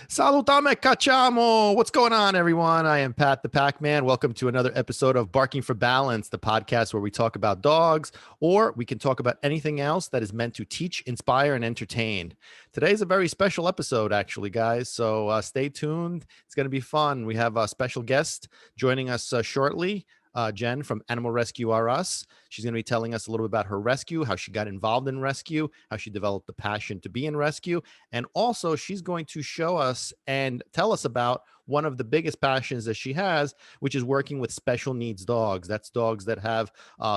Salutame cachamo. What's going on, everyone? I am Pat the Pac-Man. Welcome to another episode of Barking for Balance, the podcast where we talk about dogs, or we can talk about anything else that is meant to teach, inspire, and entertain. Today's a very special episode, actually, guys. So stay tuned. It's going to be fun. We have a special guest joining us shortly. Jen from Animal Rescue R Us. She's going to be telling us a little bit about her rescue, how she got involved in rescue, how she developed the passion to be in rescue. And also, she's going to show us and tell us about one of the biggest passions that she has, which is working with special needs dogs. That's dogs that have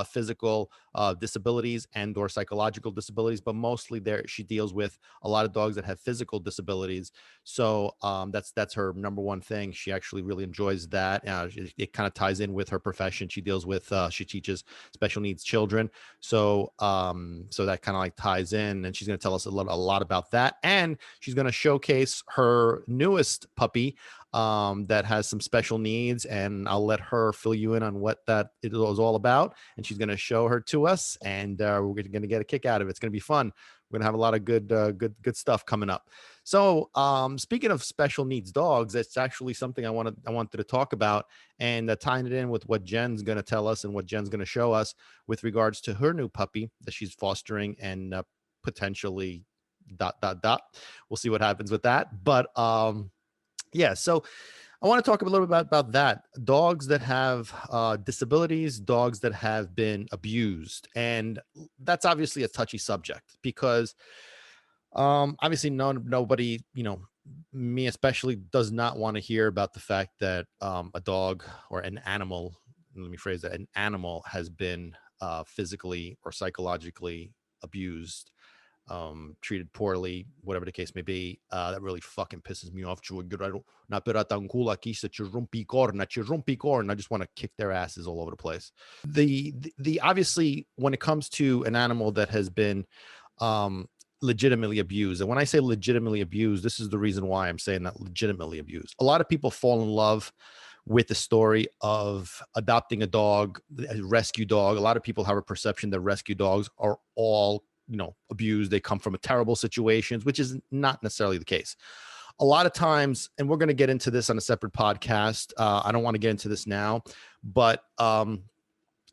physical disabilities and or psychological disabilities, but mostly there she deals with a lot of dogs that have physical disabilities. So that's her number one thing. She actually really enjoys that. It kind of ties in with her profession. She deals with she teaches special needs children. So so that kind of like ties in, and she's going to tell us a lot about that. And she's going to showcase her newest puppy that has some special needs, and I'll let her fill you in on what that it was all about. And she's going to show her to us, and we're going to get a kick out of it. It's going to be fun. We're going to have a lot of good stuff coming up. So speaking of special needs dogs, it's actually something I wanted to talk about, and tying it in with what Jen's going to tell us and what Jen's going to show us with regards to her new puppy that she's fostering and potentially ... We'll see what happens with that. But yeah, so I want to talk a little bit about that. Dogs that have disabilities, dogs that have been abused. And that's obviously a touchy subject because obviously nobody, me especially, does not want to hear about the fact that a dog or an animal, let me phrase that, an animal has been physically or psychologically abused, treated poorly, whatever the case may be. That really fucking pisses me off. I just want to kick their asses all over the place. The obviously, when it comes to an animal that has been legitimately abused, and when I say legitimately abused, this is the reason why I'm saying that, legitimately abused. A lot of people fall in love with the story of adopting a dog, a rescue dog. A lot of people have a perception that rescue dogs are all abused. They come from terrible situations, which is not necessarily the case. A lot of times, and we're going to get into this on a separate podcast. I don't want to get into this now, but a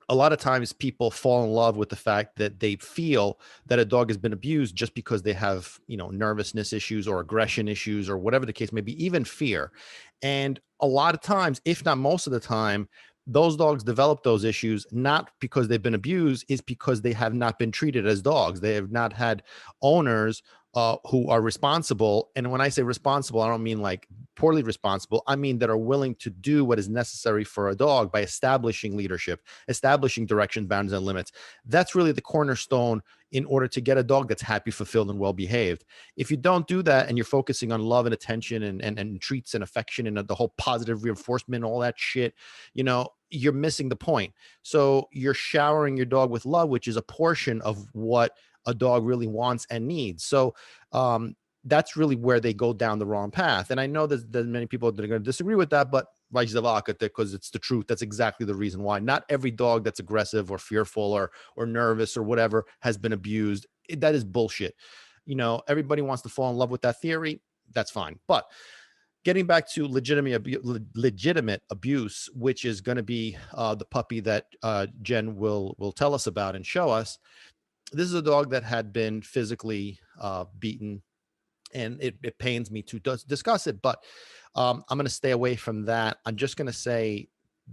lot of times people fall in love with the fact that they feel that a dog has been abused just because they have, nervousness issues or aggression issues or whatever the case may be, even fear. And a lot of times, if not most of the time, those dogs develop those issues not because they've been abused, is because they have not been treated as dogs. They have not had owners who are responsible. And when I say responsible, I don't mean like poorly responsible. I mean that are willing to do what is necessary for a dog by establishing leadership, establishing direction, boundaries, and limits. That's really the cornerstone in order to get a dog that's happy, fulfilled, and well-behaved. If you don't do that and you're focusing on love and attention and treats and affection and the whole positive reinforcement, all that shit, you're missing the point. So you're showering your dog with love, which is a portion of what a dog really wants and needs. So that's really where they go down the wrong path. And I know that there's many people that are going to disagree with that, but because it's the truth. That's exactly the reason why. Not every dog that's aggressive or fearful or nervous or whatever has been abused. That is bullshit. Everybody wants to fall in love with that theory. That's fine. But getting back to legitimate abuse, which is going to be the puppy that Jen will tell us about and show us. This is a dog that had been physically beaten, and it pains me to discuss it, but I'm going to stay away from that. I'm just going to say,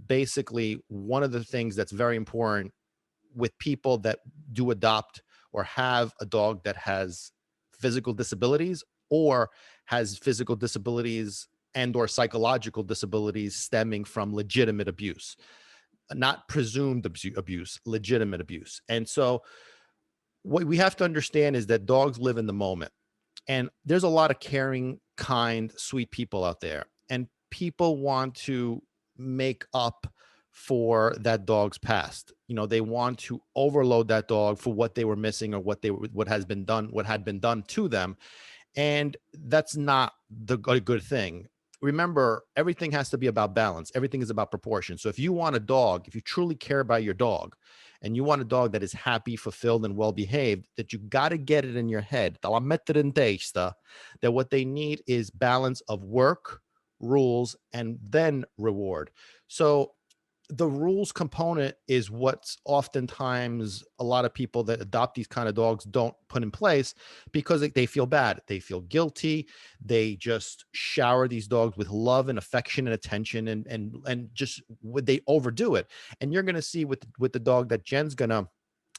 basically, one of the things that's very important with people that do adopt or have a dog that has physical disabilities or has physical disabilities and or psychological disabilities stemming from legitimate abuse, not presumed abuse, legitimate abuse. And so what we have to understand is that dogs live in the moment. And there's a lot of caring, kind, sweet people out there. And people want to make up for that dog's past. They want to overload that dog for what they were missing or what had been done to them. And that's not a good thing. remember, everything has to be about balance. Everything is about proportion. So if you want a dog, if you truly care about your dog, and you want a dog that is happy, fulfilled, and well behaved, that you got to get it in your head that what they need is balance of work, rules, and then reward. So the rules component is what's oftentimes a lot of people that adopt these kind of dogs don't put in place, because they feel bad, they feel guilty, they just shower these dogs with love and affection and attention, and just they overdo it. And you're going to see with the dog that Jen's going to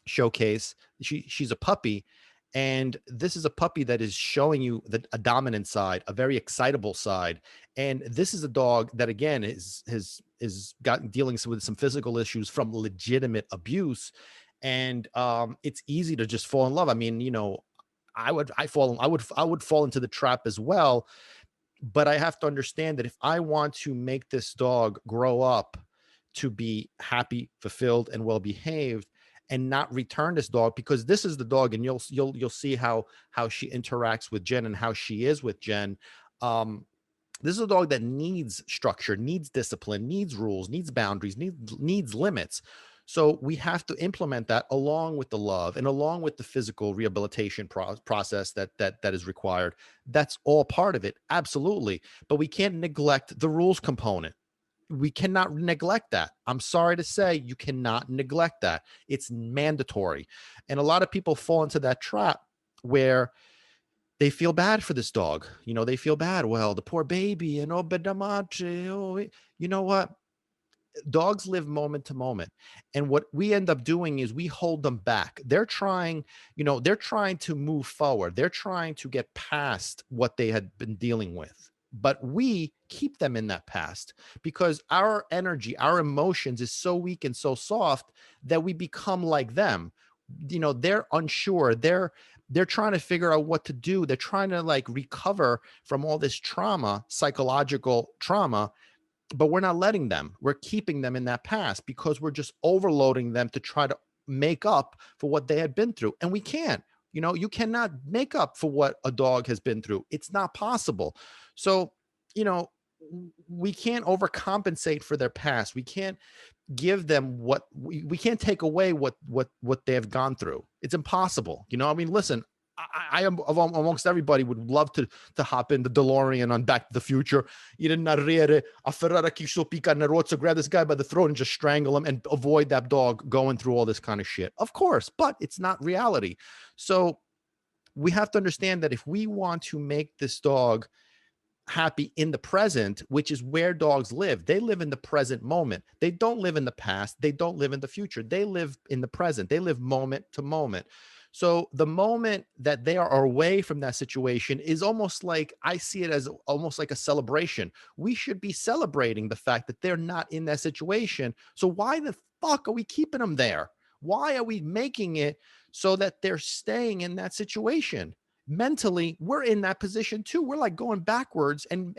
showcase, she's a puppy, and this is a puppy that is showing you a dominant side, a very excitable side. And this is a dog that, again, is gotten dealing with some physical issues from legitimate abuse. And it's easy to just fall in love. I mean, I would fall into the trap as well. But I have to understand that if I want to make this dog grow up to be happy, fulfilled, and well behaved, and not return this dog, because this is the dog, and you'll see how she interacts with Jen and how she is with Jen. This is a dog that needs structure, needs discipline, needs rules, needs boundaries, needs limits. So we have to implement that along with the love and along with the physical rehabilitation process that is required. That's all part of it, absolutely. But we can't neglect the rules component. We cannot neglect that. I'm sorry to say, you cannot neglect that. It's mandatory. And a lot of people fall into that trap where they feel bad for this dog. They feel bad. Well, the poor baby, and oh, bedamache, oh, you know what? Dogs live moment to moment. And what we end up doing is we hold them back. They're trying to move forward. They're trying to get past what they had been dealing with. But we keep them in that past because our energy, our emotions is so weak and so soft that we become like them. They're unsure. They're trying to figure out what to do. They're trying to recover from all this trauma, psychological trauma, but we're not letting them. We're keeping them in that past because we're just overloading them to try to make up for what they had been through. And we can't. You cannot make up for what a dog has been through. It's not possible. So, we can't overcompensate for their past. We can't give them what we can't take away what they have gone through. It's impossible. I mean, listen, I am amongst everybody would love to hop in the DeLorean on Back to the Future. Grab this guy by the throat and just strangle him and avoid that dog going through all this kind of shit. Of course, but it's not reality. So we have to understand that if we want to make this dog happy in the present, which is where dogs live. They live in the present moment. They don't live in the past. They don't live in the future. They live in the present. They live moment to moment. So the moment that they are away from that situation is almost like, I see it as almost like a celebration. We should be celebrating the fact that they're not in that situation. So why the fuck are we keeping them there? Why are we making it so that they're staying in that situation? Mentally, we're in that position too. We're like going backwards and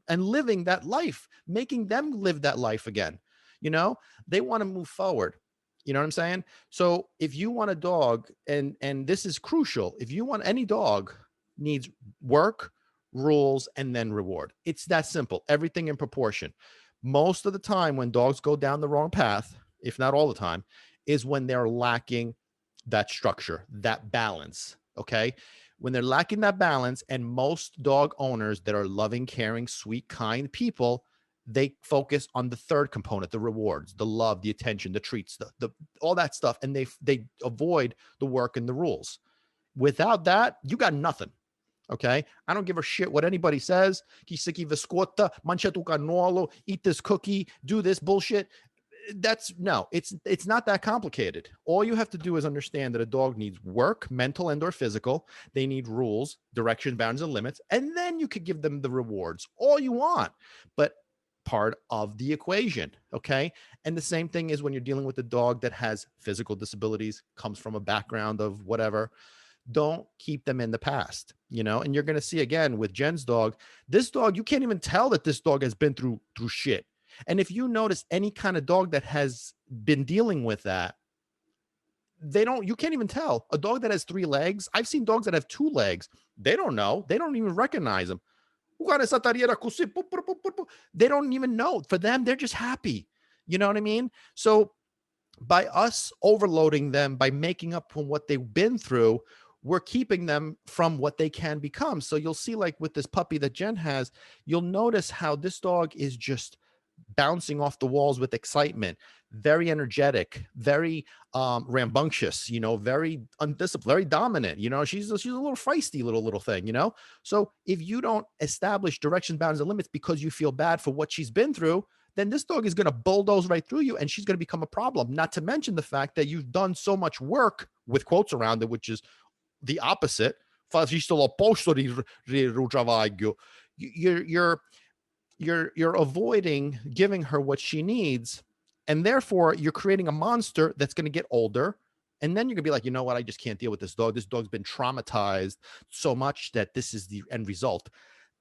living that life, making them live that life again. They want to move forward. You know what I'm saying? So if you want a dog, and this is crucial, if you want any dog, needs work, rules, and then reward. It's that simple. Everything in proportion. Most of the time when dogs go down the wrong path, if not all the time, is when they're lacking that structure, that balance. Okay. When they're lacking that balance, and most dog owners that are loving, caring, sweet, kind people, they focus on the third component, the rewards, the love, the attention, the treats, the all that stuff. And they avoid the work and the rules. Without that, you got nothing. Okay. I don't give a shit what anybody says. Eat this cookie, do this bullshit. It's not that complicated. All you have to do is understand that a dog needs work, mental and or physical. They need rules, direction, bounds, and limits. And then you could give them the rewards all you want, but part of the equation. Okay. And the same thing is when you're dealing with a dog that has physical disabilities, comes from a background of whatever. Don't keep them in the past, and you're going to see again with Jen's dog, this dog, you can't even tell that this dog has been through shit. And if you notice any kind of dog that has been dealing with that, you can't even tell. A dog that has 3 legs, I've seen dogs that have 2 legs. They don't know. They don't even recognize them. They don't even know. For them, they're just happy. You know what I mean? So by us overloading them, by making up from what they've been through, we're keeping them from what they can become. So you'll see, like with this puppy that Jen has, you'll notice how this dog is just bouncing off the walls with excitement, very energetic, very rambunctious, very undisciplined, very dominant. She's a little feisty little thing. So if you don't establish directions, boundaries, and limits because you feel bad for what she's been through, then this dog is going to bulldoze right through you, and she's going to become a problem. Not to mention the fact that you've done so much work, with quotes around it, which is the opposite. You're avoiding giving her what she needs, and therefore you're creating a monster that's going to get older, and then you're gonna be like, you know what, I just can't deal with this dog. This dog's been traumatized so much that this is the end result.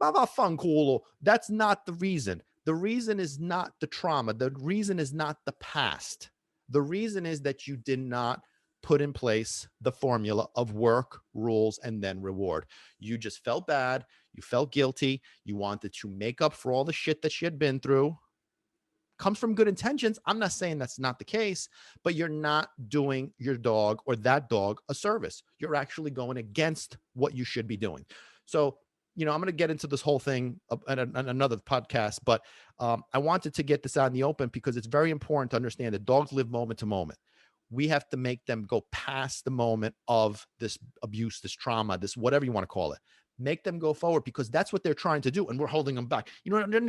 That's not the reason. The reason is not the trauma. The reason is not the past. The reason is that you did not put in place the formula of work, rules, and then reward. You just felt bad. You felt guilty. You wanted to make up for all the shit that she had been through. Comes from good intentions. I'm not saying that's not the case, but you're not doing your dog or that dog a service. You're actually going against what you should be doing. So, I'm going to get into this whole thing in another podcast, but I wanted to get this out in the open because it's very important to understand that dogs live moment to moment. We have to make them go past the moment of this abuse, this trauma, this whatever you want to call it. Make them go forward because that's what they're trying to do, and we're holding them back. Let them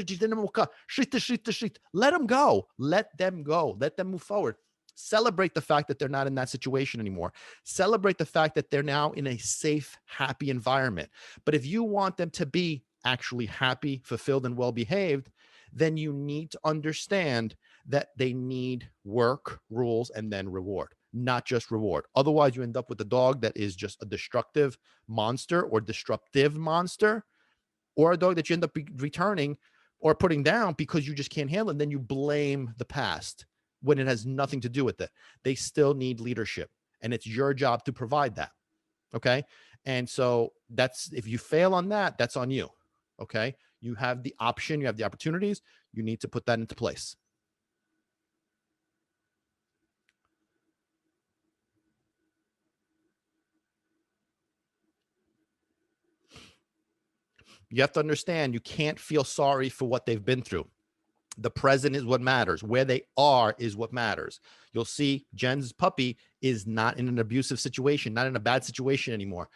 go. Let them go. Let them move forward. Celebrate the fact that they're not in that situation anymore. Celebrate the fact that they're now in a safe, happy environment. But if you want them to be actually happy, fulfilled, and well-behaved, then you need to understand that they need work, rules, and then reward, not just reward. Otherwise, you end up with a dog that is just a destructive monster or disruptive monster, or a dog that you end up returning or putting down because you just can't handle it. And then you blame the past when it has nothing to do with it. They still need leadership, and it's your job to provide that. Okay. And so if you fail on that, that's on you. Okay. You have the option, you have the opportunities, you need to put that into place. You have to understand, you can't feel sorry for what they've been through. The present is what matters. Where they are is what matters. You'll see Jen's puppy is not in an abusive situation, not in a bad situation anymore.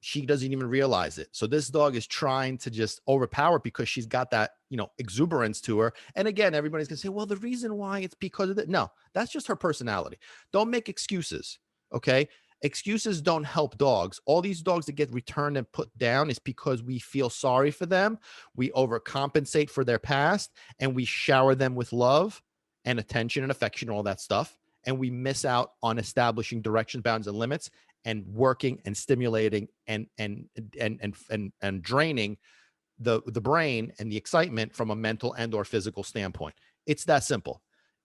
She doesn't even realize it. So this dog is trying to just overpower because she's got that, exuberance to her. And again, everybody's going to say, well, the reason why it's because of that. No, that's just her personality. Don't make excuses. Okay. Excuses don't help dogs. All these dogs that get returned and put down is because we feel sorry for them. We overcompensate for their past, and we shower them with love and attention and affection and all that stuff. And we miss out on establishing directions, bounds, and limits, and working and stimulating and draining the brain and the excitement from a mental and or physical standpoint. It's that simple.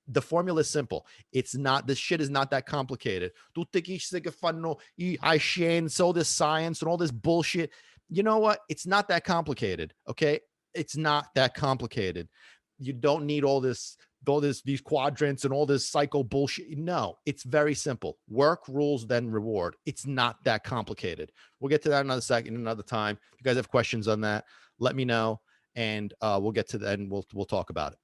The formula is simple. It's not, this shit is not that complicated. All this science and all this bullshit. You know what? It's not that complicated. Okay. It's not that complicated. You don't need all these quadrants and all this psycho bullshit. No, it's very simple. Work, rules, then reward. It's not that complicated. We'll get to that another time. If you guys have questions on that, let me know, and we'll get to that and we'll talk about it.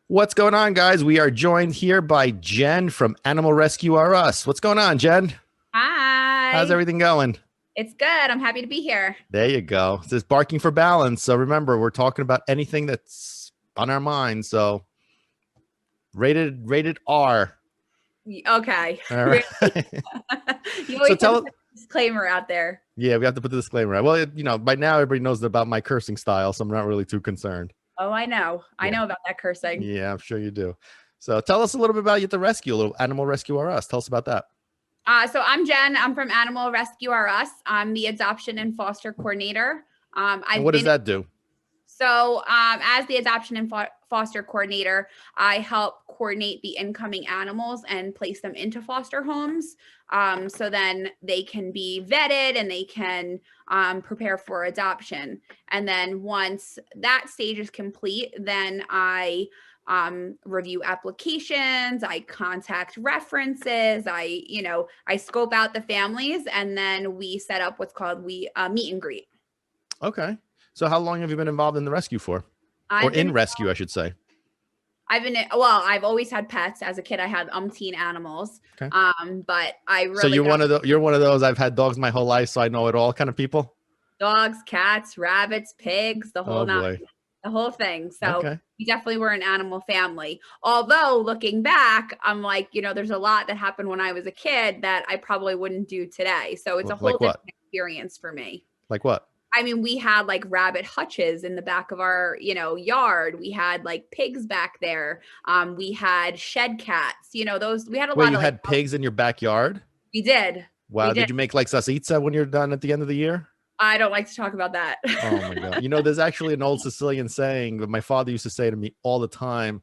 What's going on, guys? We are joined here by Jen from Animal Rescue R Us. What's going on, Jen? Hi. How's everything going? It's good. I'm happy to be here. There you go. It says barking for balance. So remember, we're talking about anything that's on our mind. So rated R. Okay. All right. You always have to put a disclaimer out there. Yeah, we have to put the disclaimer out. Well, by now everybody knows about my cursing style, so I'm not really too concerned. Oh, I know. Yeah. I know about that cursing. Yeah, I'm sure you do. So tell us a little bit about the rescue, a little Animal Rescue R Us. Tell us about that. So I'm Jen. I'm from Animal Rescue R Us. I'm the adoption and foster coordinator. What does that do? So as the adoption and foster coordinator, I help coordinate the incoming animals and place them into foster homes. So then they can be vetted and they can prepare for adoption. And then once that stage is complete, then I review applications, I contact references, I scope out the families, and then we set up what's called meet and greet. Okay. So how long have you been involved in the rescue for? Or in rescue, I should say. I've always had pets. As a kid, I had umpteen animals. Okay. But I really. So you're one of those I've had dogs my whole life, so I know it all kind of people. Dogs, cats, rabbits, pigs, the whole the whole thing. So we definitely were an animal family. Although looking back, I'm like, there's a lot that happened when I was a kid that I probably wouldn't do today. So it's a whole different experience for me. Like what? I mean, we had like rabbit hutches in the back of our, yard. We had like pigs back there. We had shed cats, we had a lot of. Wait, you had pigs in your backyard? We did. Wow. Did you make like salsiccia when you're done at the end of the year? I don't like to talk about that. Oh my God. There's actually an old Sicilian saying that my father used to say to me all the time.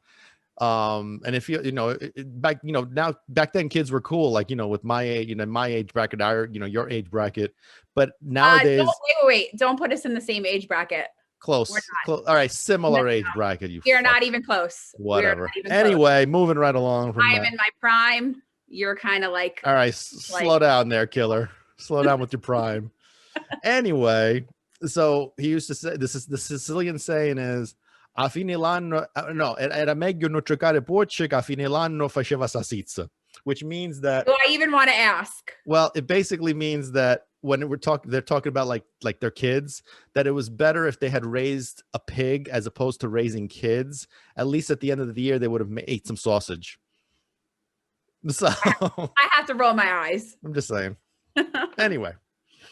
And if back then kids were cool, like, with my age, my age bracket, your age bracket, but nowadays, wait, don't put us in the same age bracket. Close. All right. Similar age bracket. You're not even close. Whatever. Anyway, moving right along. I am in my prime. You're kind of like, all right, slow down there, killer. Slow down with your prime. Anyway, so he used to say, the Sicilian saying is, a fine l'anno, no, era meglio non giocare porci che a fine l'anno faceva salsiccia, which means that. Do I even want to ask? Well, it basically means that when they're talking about like their kids, that it was better if they had raised a pig as opposed to raising kids. At least at the end of the year, they would have ate some sausage. So I have to roll my eyes. I'm just saying. Anyway.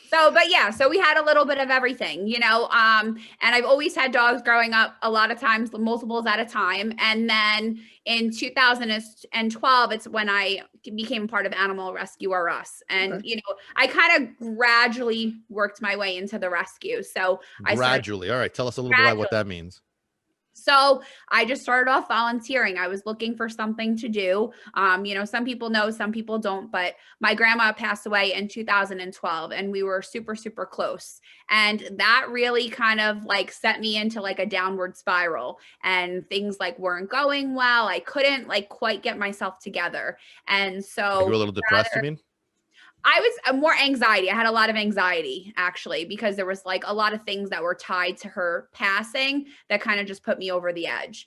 So we had a little bit of everything, and I've always had dogs growing up, a lot of times, multiples at a time. And then in 2012, it's when I became part of Animal Rescue or Us. And, I kind of gradually worked my way into the rescue. So all right. Tell us a little bit about what that means. So I just started off volunteering. I was looking for something to do. Some people know, some people don't, but my grandma passed away in 2012 and we were super, super close. And that really kind of like set me into like a downward spiral, and things like weren't going well. I couldn't like quite get myself together. And so you were a little depressed, you mean? I was more anxiety. I had a lot of anxiety, actually, because there was like a lot of things that were tied to her passing that kind of just put me over the edge.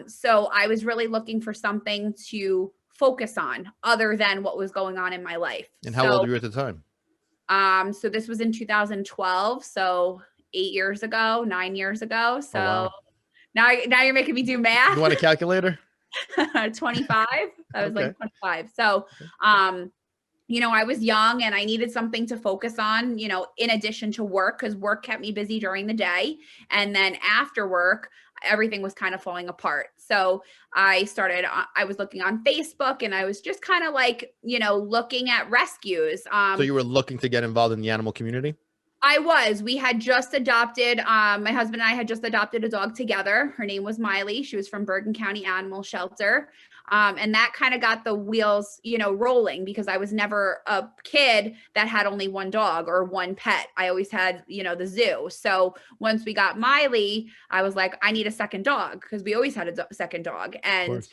So I was really looking for something to focus on other than what was going on in my life. And how old were you at the time? So this was in 2012. So 9 years ago. So now you're making me do math. You want a calculator? 25. I was like 25. So, I was young and I needed something to focus on, in addition to work, because work kept me busy during the day. And then after work, everything was kind of falling apart. So I was looking on Facebook and I was just kind of like, looking at rescues. So you were looking to get involved in the animal community? We had just adopted, my husband and I had just adopted a dog together. Her name was Miley. She was from Bergen County Animal Shelter. And that kind of got the wheels, rolling, because I was never a kid that had only one dog or one pet. I always had, the zoo. So once we got Miley, I was like, I need a second dog, because we always had a second dog. And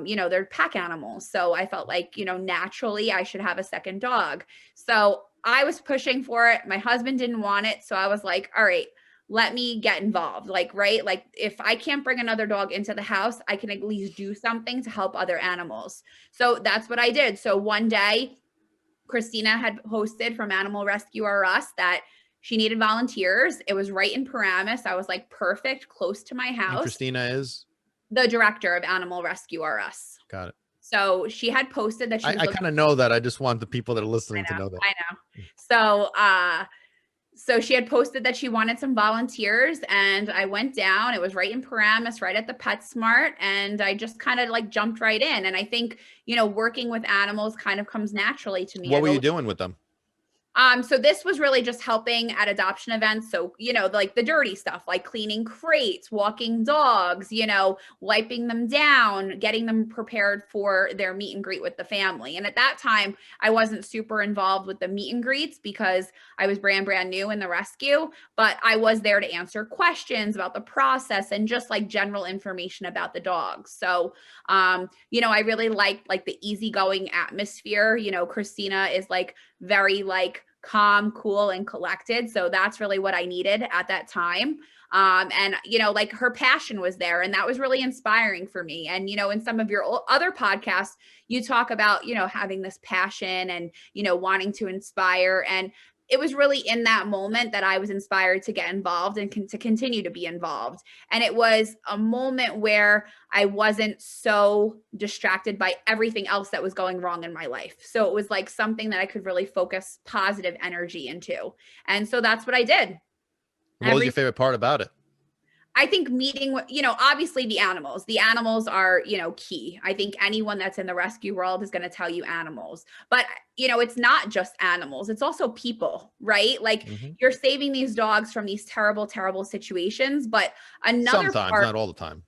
they're pack animals. So I felt like, naturally I should have a second dog. So I was pushing for it. My husband didn't want it. So I was like, all right, let me get involved. Like if I can't bring another dog into the house, I can at least do something to help other animals. So that's what I did. So one day, Christina had posted from Animal Rescue or Us that she needed volunteers. It was right in Paramus. I was like, perfect, close to my house. And Christina is? The director of Animal Rescue or Us. Got it. So she had posted that I kind of know that. I just want the people that are listening to know that. I know. So she had posted that she wanted some volunteers, and I went down. It was right in Paramus, right at the PetSmart. And I just kind of like jumped right in. And I think, working with animals kind of comes naturally to me. What were you doing with them? So this was really just helping at adoption events. So, like the dirty stuff, like cleaning crates, walking dogs, wiping them down, getting them prepared for their meet and greet with the family. And at that time, I wasn't super involved with the meet and greets because I was brand new in the rescue, but I was there to answer questions about the process and just like general information about the dogs. So, I really liked like the easygoing atmosphere. Christina is like very like calm, cool, and collected. So that's really what I needed at that time. And like her passion was there, and that was really inspiring for me. And in some of your other podcasts, you talk about having this passion and wanting to inspire. And it was really in that moment that I was inspired to get involved and to continue to be involved. And it was a moment where I wasn't so distracted by everything else that was going wrong in my life. So it was like something that I could really focus positive energy into. And so that's what I did. What was your favorite part about it? I think meeting with, obviously the animals are, key. I think anyone that's in the rescue world is going to tell you animals, but it's not just animals. It's also people, right? Like you're saving these dogs from these terrible, terrible situations, but another sometimes, part, not all the time.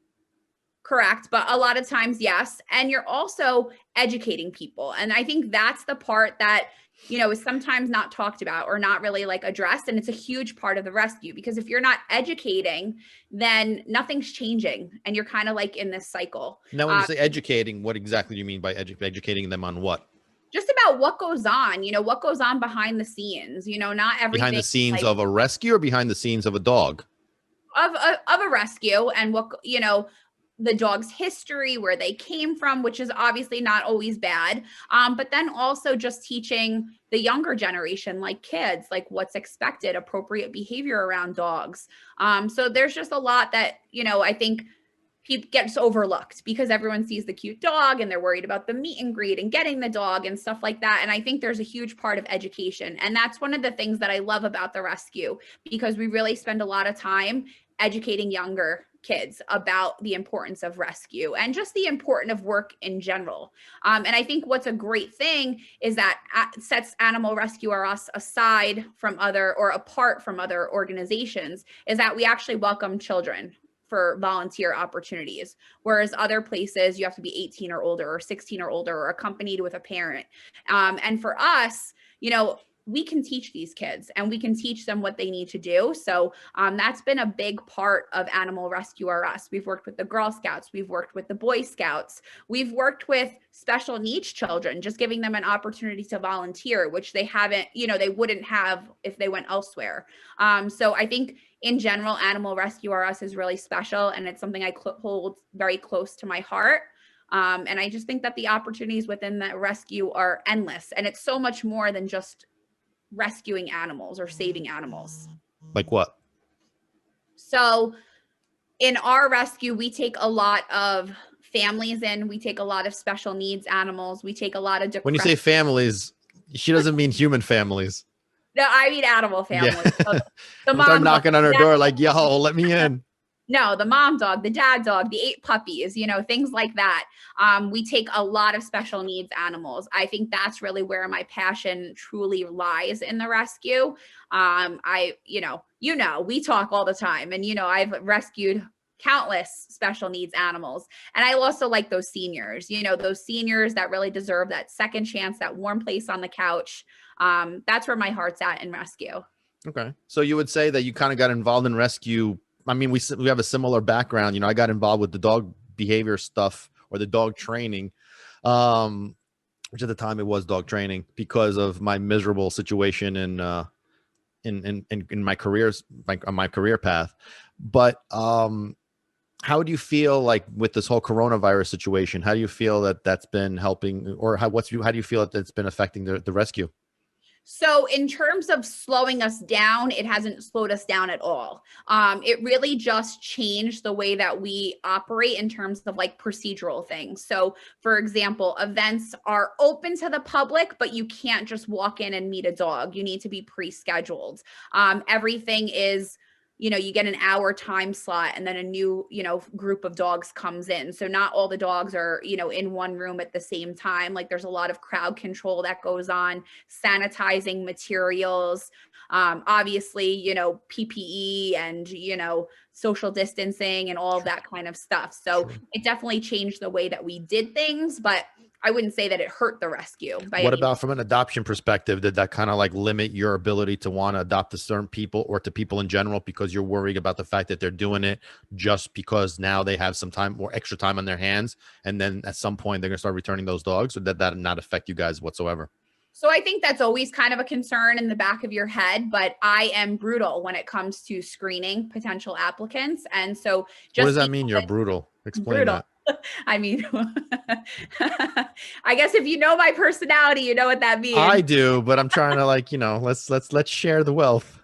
Correct. But a lot of times, yes. And you're also educating people. And I think that's the part that, is sometimes not talked about or not really like addressed. And it's a huge part of the rescue, because if you're not educating, then nothing's changing. And you're kind of like in this cycle. Now, when you say educating, what exactly do you mean by educating them on what? Just about what goes on, what goes on behind the scenes, not everything. Behind the scenes of a rescue or behind the scenes of a dog? Of a rescue, and what, the dog's history, where they came from, which is obviously not always bad. But then also just teaching the younger generation, like kids, like what's expected, appropriate behavior around dogs. So there's just a lot that, I think people gets overlooked because everyone sees the cute dog and they're worried about the meet and greet and getting the dog and stuff like that. And I think there's a huge part of education. And that's one of the things that I love about the rescue, because we really spend a lot of time educating younger kids about the importance of rescue and just the importance of work in general. And I think what's a great thing is that sets Animal Rescue Us aside from apart from other organizations, is that we actually welcome children for volunteer opportunities. Whereas other places you have to be 18 or older or 16 or older or accompanied with a parent. And for us, we can teach these kids and we can teach them what they need to do. So that's been a big part of Animal Rescue Us. We've worked with the Girl Scouts. We've worked with the Boy Scouts. We've worked with special needs children, just giving them an opportunity to volunteer, which they haven't, they wouldn't have if they went elsewhere. So I think in general, Animal Rescue Us is really special, and it's something I hold very close to my heart. And I just think that the opportunities within the rescue are endless, and it's so much more than just rescuing animals or saving animals. Like what? So in our rescue, we take a lot of families in, we take a lot of special needs animals, we take a lot of when you say families, she doesn't mean human families. No, I mean animal families. Yeah. So the mom knocking on her door like, yo, let me in. No, the mom dog, the dad dog, the 8 puppies, things like that. We take a lot of special needs animals. I think that's really where my passion truly lies in the rescue. We talk all the time, and, I've rescued countless special needs animals. And I also like those seniors, those seniors that really deserve that second chance, that warm place on the couch. That's where my heart's at in rescue. Okay. So you would say that you kind of got involved in rescue. I mean, we have a similar background. I got involved with the dog behavior stuff, or the dog training, which at the time it was dog training, because of my miserable situation in my career path. But how do you feel like with this whole coronavirus situation? How do you feel that that's been helping, or how do you feel that it's been affecting the rescue? So in terms of slowing us down, it hasn't slowed us down at all. It really just changed the way that we operate in terms of like procedural things. So for example, events are open to the public, but you can't just walk in and meet a dog. You need to be pre-scheduled. Everything is you get an hour time slot and then a new, group of dogs comes in. So not all the dogs are, in one room at the same time. Like there's a lot of crowd control that goes on, sanitizing materials, obviously, PPE and, social distancing and all of that kind of stuff. So Sure. it definitely changed the way that we did things, but I wouldn't say that it hurt the rescue by What any means. about from an adoption perspective? Did that kind of like limit your ability to want to adopt to certain people or to people in general because you're worried about the fact that they're doing it just because now they have some time or extra time on their hands, and then at some point they're going to start returning those dogs? Or did that not affect you guys whatsoever? So I think that's always kind of a concern in the back of your head, but I am brutal when it comes to screening potential applicants. And so What does just that mean? You're brutal. Explain brutal. that. I mean, I guess if you know my personality, you know what that means. I do, but I'm trying to like, let's share the wealth.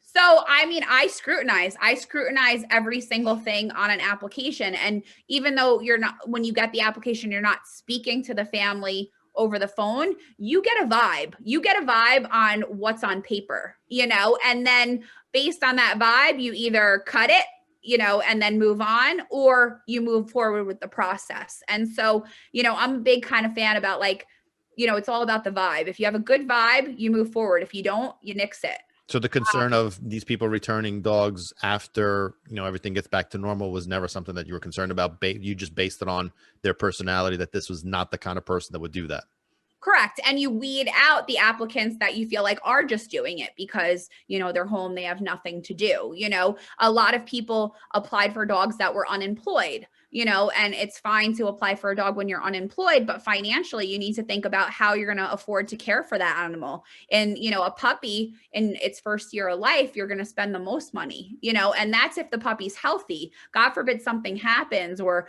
So, I mean, I scrutinize every single thing on an application. And even though when you get the application, you're not speaking to the family over the phone, you get a vibe. You get a vibe on what's on paper, and then based on that vibe, you either cut it, and then move on, or you move forward with the process. And so, I'm a big kind of fan about like, it's all about the vibe. If you have a good vibe, you move forward. If you don't, you nix it. So the concern of these people returning dogs after, everything gets back to normal was never something that you were concerned about. You just based it on their personality, that this was not the kind of person that would do that. Correct. And you weed out the applicants that you feel like are just doing it because, they're home, they have nothing to do. A lot of people applied for dogs that were unemployed, and it's fine to apply for a dog when you're unemployed, but financially you need to think about how you're going to afford to care for that animal. And, a puppy in its first year of life, you're going to spend the most money, and that's if the puppy's healthy. God forbid something happens, or,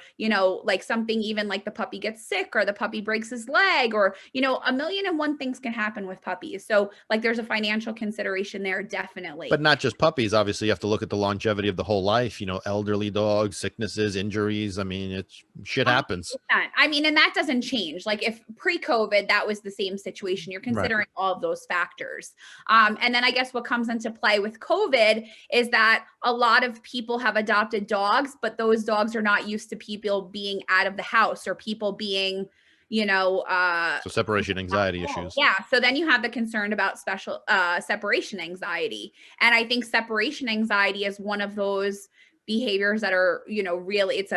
like something even like the puppy gets sick or the puppy breaks his leg, or, a million and one things can happen with puppies. So like there's a financial consideration there, definitely. But not just puppies. Obviously, you have to look at the longevity of the whole life, elderly dogs, sicknesses, injuries. I mean, shit happens. 100%. I mean, and that doesn't change. Like if pre-COVID, that was the same situation. You're considering all of those factors. And then I guess what comes into play with COVID is that a lot of people have adopted dogs, but those dogs are not used to people being out of the house or people being So separation anxiety issues. Yeah. So then you have the concern about separation anxiety. And I think separation anxiety is one of those behaviors that are, really, it's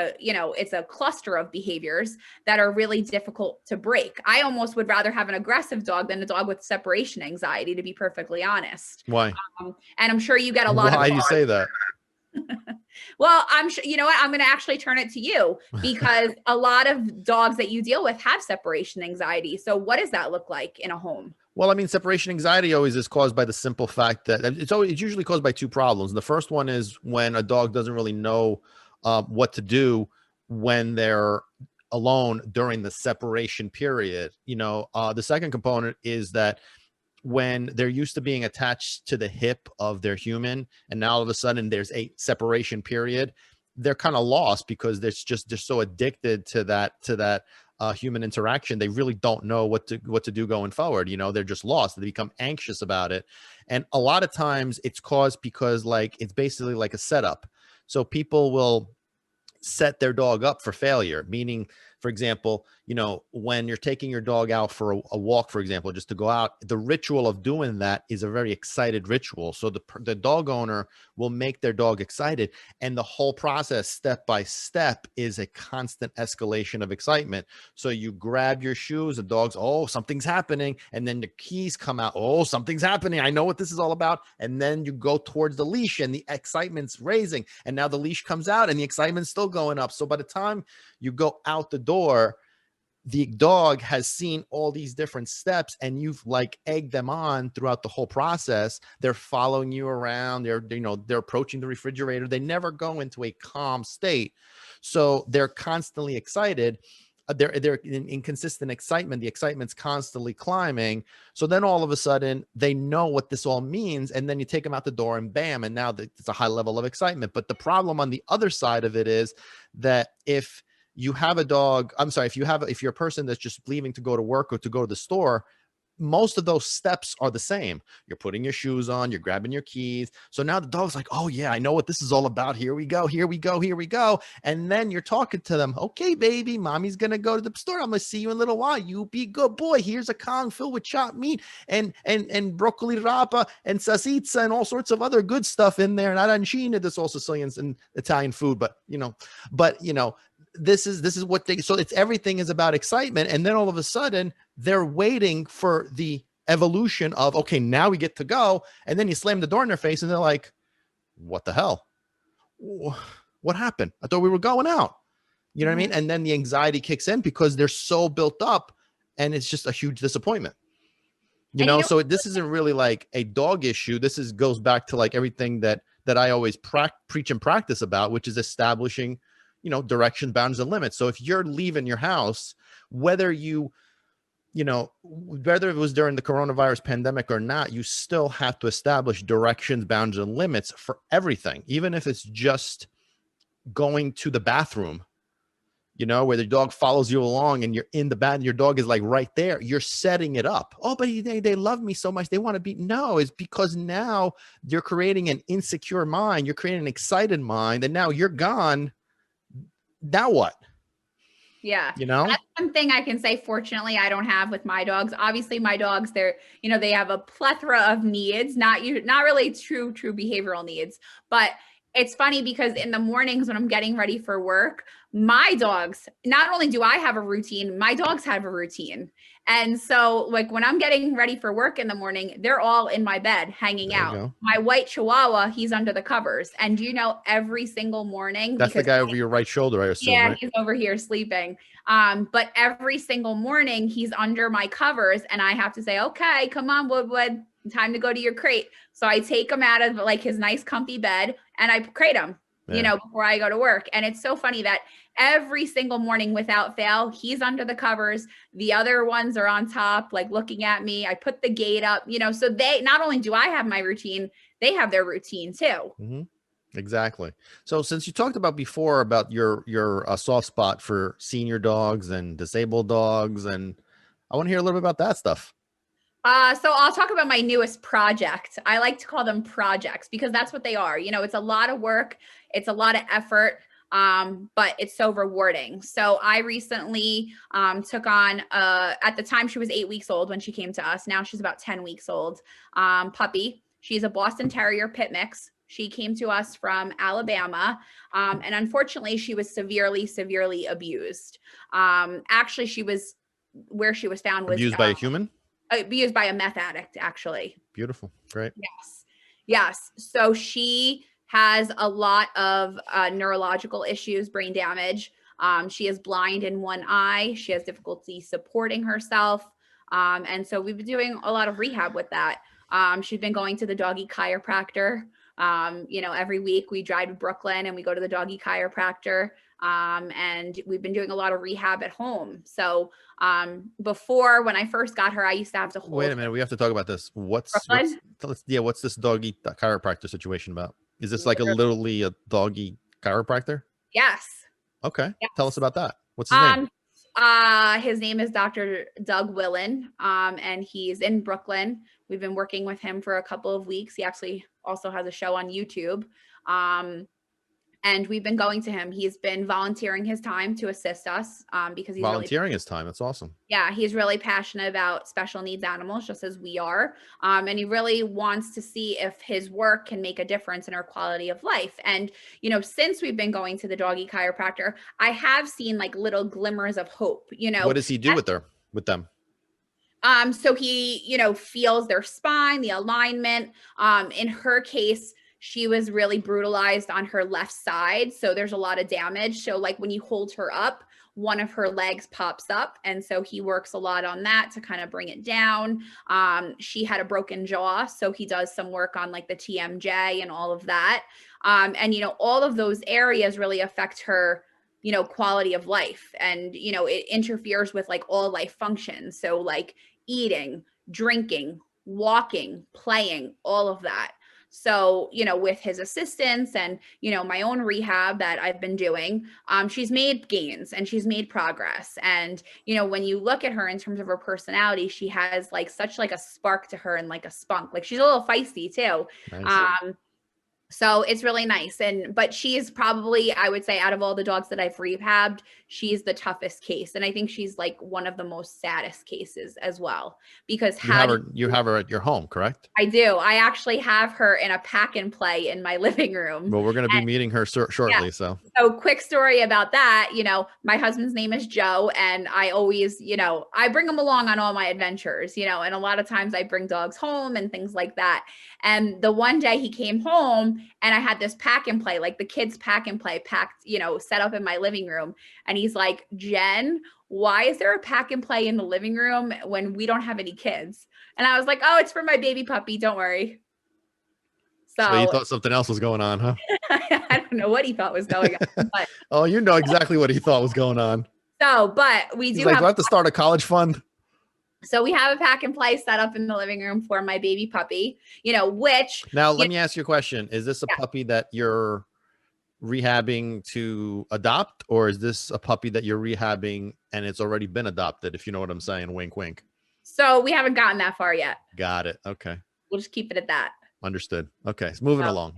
a cluster of behaviors that are really difficult to break. I almost would rather have an aggressive dog than a dog with separation anxiety, to be perfectly honest. Why? And I'm sure you get a lot of Why you say that? Well, I'm sure, you know what, I'm going to actually turn it to you because a lot of dogs that you deal with have separation anxiety. So what does that look like in a home? Well, I mean, separation anxiety always is caused by the simple fact that it's usually caused by two problems. The first one is when a dog doesn't really know what to do when they're alone during the separation period. The second component is that when they're used to being attached to the hip of their human, and now all of a sudden there's a separation period, they're kind of lost because they're so addicted to that human interaction. They really don't know what to do going forward. They're just lost. They become anxious about it. And a lot of times it's caused because it's basically like a setup. So people will set their dog up for failure, meaning, for example, when you're taking your dog out for a walk, for example, just to go out, the ritual of doing that is a very excited ritual. So the dog owner will make their dog excited. And the whole process, step by step, is a constant escalation of excitement. So you grab your shoes, the dog's, oh, something's happening. And then the keys come out. Oh, something's happening. I know what this is all about. And then you go towards the leash and the excitement's raising. And now the leash comes out and the excitement's still going up. So by the time you go out the door, the dog has seen all these different steps and you've egged them on throughout the whole process. They're following you around. They're approaching the refrigerator. They never go into a calm state. So they're constantly excited. They're in consistent excitement. The excitement's constantly climbing. So then all of a sudden they know what this all means. And then you take them out the door and bam, and now it's a high level of excitement. But the problem on the other side of it is that if you have a dog, if you're a person that's just leaving to go to work or to go to the store, most of those steps are the same. You're putting your shoes on, you're grabbing your keys. So now the dog's like, oh yeah, I know what this is all about. Here we go, here we go, here we go. And then you're talking to them. Okay, baby, mommy's going to go to the store. I'm going to see you in a little while. You be a good boy. Here's a Kong filled with chopped meat and broccoli rapa and salsiccia and all sorts of other good stuff in there. And arancina, that's all Sicilian and Italian food, but this is what they, so it's, everything is about excitement. And then all of a sudden they're waiting for the evolution of, okay, now we get to go. And then you slam the door in their face and they're like, what the hell? What happened? I thought we were going out. You know what I mean? And then the anxiety kicks in because they're so built up and it's just a huge disappointment. So this isn't really like a dog issue. This goes back to like everything that I always preach and practice about, which is establishing, direction, boundaries, and limits. So if you're leaving your house, whether whether it was during the coronavirus pandemic or not, you still have to establish directions, boundaries, and limits for everything, even if it's just going to the bathroom, where the dog follows you along and you're in the bath and your dog is like right there. You're setting it up. Oh, but they love me so much. They want to be. No, it's because now you're creating an insecure mind. You're creating an excited mind. And now you're gone. Now what? Yeah. That's one thing I can say, fortunately, I don't have with my dogs. Obviously my dogs, they have a plethora of needs, not really true behavioral needs, but it's funny because in the mornings when I'm getting ready for work, my dogs, not only do I have a routine, my dogs have a routine. And so like when I'm getting ready for work in the morning, they're all in my bed hanging out. My white Chihuahua, he's under the covers. And every single morning. That's the guy over your right shoulder, I assume. Yeah, right? He's over here sleeping. But every single morning he's under my covers and I have to say, okay, come on, Woodwood, time to go to your crate. So I take him out of like his nice comfy bed and I crate him, before I go to work. And it's so funny that every single morning without fail, he's under the covers. The other ones are on top, like looking at me. I put the gate up, so they, not only do I have my routine, they have their routine too. Mm-hmm. Exactly. So since you talked about before about your soft spot for senior dogs and disabled dogs, and I want to hear a little bit about that stuff. So I'll talk about my newest project. I like to call them projects because that's what they are. It's a lot of work. It's a lot of effort. But it's so rewarding. So I recently took on, at the time she was 8 weeks old when she came to us. Now she's about 10 weeks old, puppy. She's a Boston Terrier pit mix. She came to us from Alabama. And unfortunately she was severely abused. Actually, where she was found was abused by a human? Abused by a meth addict, actually. Beautiful. Great. Yes. So she has a lot of neurological issues, brain damage. She is blind in one eye. She has difficulty supporting herself. And so we've been doing a lot of rehab with that. She's been going to the Doggy Chiropractor. Every week we drive to Brooklyn and we go to the Doggy Chiropractor. And we've been doing a lot of rehab at home. So before, when I first got her, I used to have to hold. Wait a minute, we have to talk about this. What's this Doggy Chiropractor situation about? Is this like literally a doggy chiropractor? Yes. Okay. Yes. Tell us about that. What's his name? His name is Dr. Doug Willen, and he's in Brooklyn. We've been working with him for a couple of weeks. He actually also has a show on YouTube. And we've been going to him. He's been volunteering his time to assist us because he's volunteering his time. That's awesome. Yeah, he's really passionate about special needs animals, just as we are. And he really wants to see if his work can make a difference in our quality of life. And, since we've been going to the Doggy Chiropractor, I have seen like little glimmers of hope. What does he do with them? So he, feels their spine, the alignment. In her case, she was really brutalized on her left side. So there's a lot of damage. So like when you hold her up, one of her legs pops up. And so he works a lot on that to kind of bring it down. She had a broken jaw. So he does some work on like the TMJ and all of that. And, all of those areas really affect her, quality of life. And, it interferes with like all life functions. So like eating, drinking, walking, playing, all of that. So, with his assistance and, my own rehab that I've been doing, she's made gains and she's made progress. And, when you look at her in terms of her personality, she has like such like a spark to her and like a spunk. Like she's a little feisty too. Nice. So it's really nice. But she's probably, I would say, out of all the dogs that I've rehabbed, she's the toughest case. And I think she's like one of the most saddest cases as well, because You have her at your home, correct? I do. I actually have her in a pack and play in my living room. Well, we're going to be meeting her shortly. Yeah. So quick story about that. My husband's name is Joe, and I always, I bring him along on all my adventures, and a lot of times I bring dogs home and things like that. And the one day he came home and I had this pack and play, like the kids pack and play packed, set up in my living room. And he's like, Jen, why is there a pack and play in the living room when we don't have any kids? And I was like, oh, it's for my baby puppy. Don't worry. So you thought something else was going on, huh? I don't know what he thought was going on. But oh, you know exactly what he thought was going on. But we do have to start a college fund. So we have a pack and play set up in the living room for my baby puppy, which. Now, let me ask you a question. Is this a puppy that you're rehabbing to adopt, or is this a puppy that you're rehabbing and it's already been adopted, if you know what I'm saying? Wink, wink. So we haven't gotten that far yet. Got it. Okay. We'll just keep it at that. Understood. Okay. So moving along.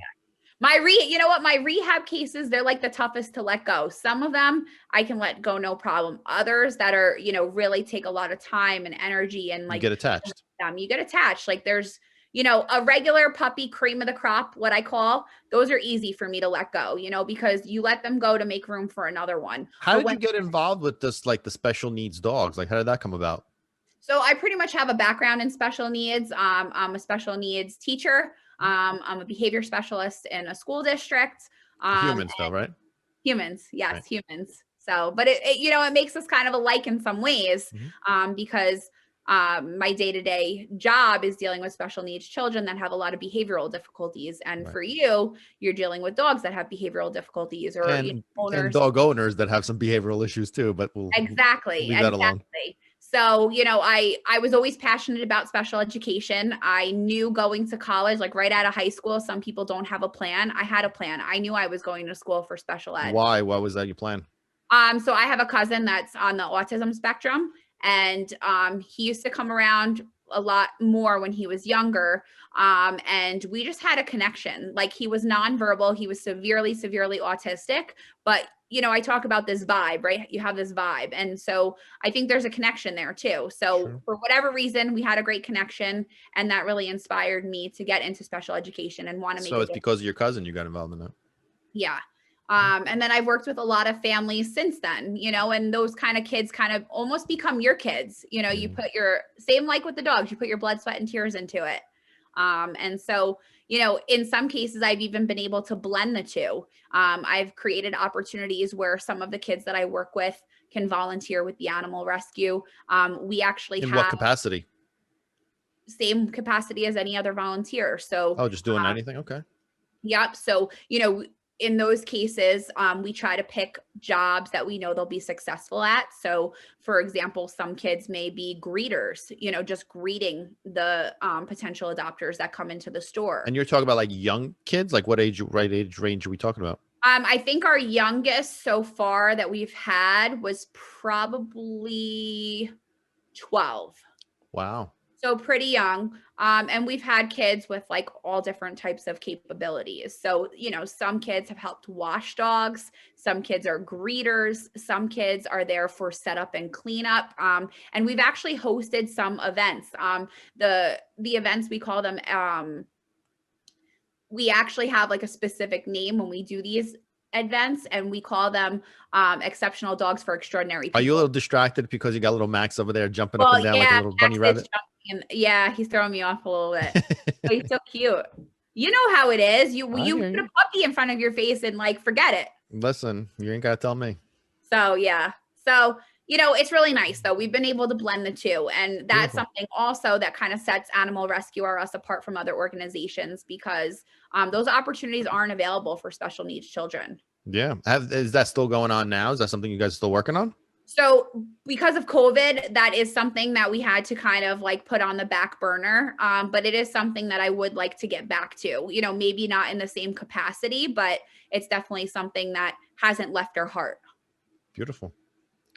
My rehab cases, they're like the toughest to let go. Some of them I can let go, no problem. Others that are, really take a lot of time and energy and like you get attached. You get attached. Like there's, a regular puppy, cream of the crop, what I call, those are easy for me to let go, because you let them go to make room for another one. How did you get involved with this, like the special needs dogs? Like, how did that come about? So I pretty much have a background in special needs. I'm a special needs teacher. I'm a behavior specialist in a school district. Humans though, right? Humans. Yes, right. Humans. So, but it makes us kind of alike in some ways, because my day-to-day job is dealing with special needs children that have a lot of behavioral difficulties. And for you're dealing with dogs that have behavioral difficulties, or owners. And dog owners that have some behavioral issues too, but we'll leave that alone. So, I was always passionate about special education. I knew going to college, like right out of high school, some people don't have a plan. I had a plan. I knew I was going to school for special ed. Why? Why was that your plan? So I have a cousin that's on the autism spectrum, and he used to come around a lot more when he was younger. And we just had a connection. Like he was nonverbal. He was severely autistic, but I talk about this vibe, right? You have this vibe. And so I think there's a connection there too. So for whatever reason, we had a great connection, and that really inspired me to get into special education and want to make it. So it's because of your cousin you got involved in that. Yeah. And then I've worked with a lot of families since then, and those kind of kids kind of almost become your kids. You put same like with the dogs, you put your blood, sweat, and tears into it. And so, in some cases, I've even been able to blend the two. I've created opportunities where some of the kids that I work with can volunteer with the animal rescue. We actually have what capacity? Same capacity as any other volunteer. So, just doing anything. Okay. Yep. So, in those cases, we try to pick jobs that we know they'll be successful at. So, for example, some kids may be greeters, just greeting the potential adopters that come into the store. And you're talking about like young kids? Like what age range are we talking about? I think our youngest so far that we've had was probably 12. Wow. So pretty young. And we've had kids with like all different types of capabilities. So, some kids have helped wash dogs. Some kids are greeters. Some kids are there for setup and cleanup. And we've actually hosted some events. The events, we call them, we actually have like a specific name when we do these events, and we call them exceptional dogs for extraordinary people. Are you a little distracted because you got little Max over there jumping up and down like a little bunny rabbit? Yeah, he's throwing me off a little bit. But he's so cute. You know how it is. You put a puppy in front of your face and like forget it. Listen, you ain't gotta tell me. So yeah. So it's really nice though. We've been able to blend the two. And that's something also that kind of sets Animal Rescue or us apart from other organizations, because those opportunities aren't available for special needs children. Yeah. Is that still going on now? Is that something you guys are still working on? So because of COVID, that is something that we had to kind of like put on the back burner. But it is something that I would like to get back to, maybe not in the same capacity, but it's definitely something that hasn't left our heart. Beautiful.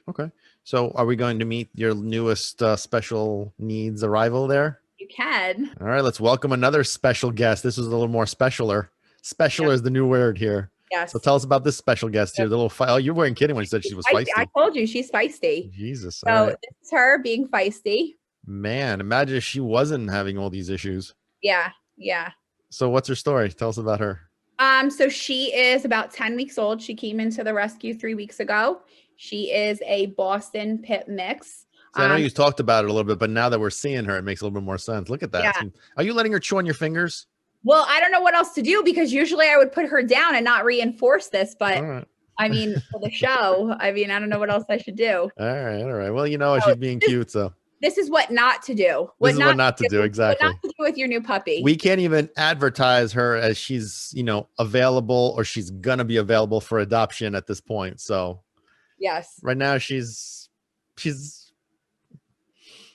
Okay. So are we going to meet your newest special needs arrival there? You can. All right. Let's welcome another special guest. This is a little more specialer. Specialer is the new word here. Yes. So tell us about this special guest here. The little oh, you weren't kidding when you said she was feisty. I told you she's feisty. Jesus. So this is her being feisty. Man, imagine if she wasn't having all these issues. Yeah. Yeah. So what's her story? Tell us about her. So she is about 10 weeks old. She came into the rescue 3 weeks ago. She is a Boston Pit mix. So I know you talked about it a little bit, but now that we're seeing her, it makes a little bit more sense. Look at that. Yeah. Are you letting her chew on your fingers? Well, I don't know what else to do because usually I would put her down and not reinforce this, but right. I mean, for the show, I don't know what else I should do. All right. Well, she's being cute, so. This is what not to do. What not to do, exactly. What not to do with your new puppy. We can't even advertise her as she's, available or she's going to be available for adoption at this point. So yes, right now she's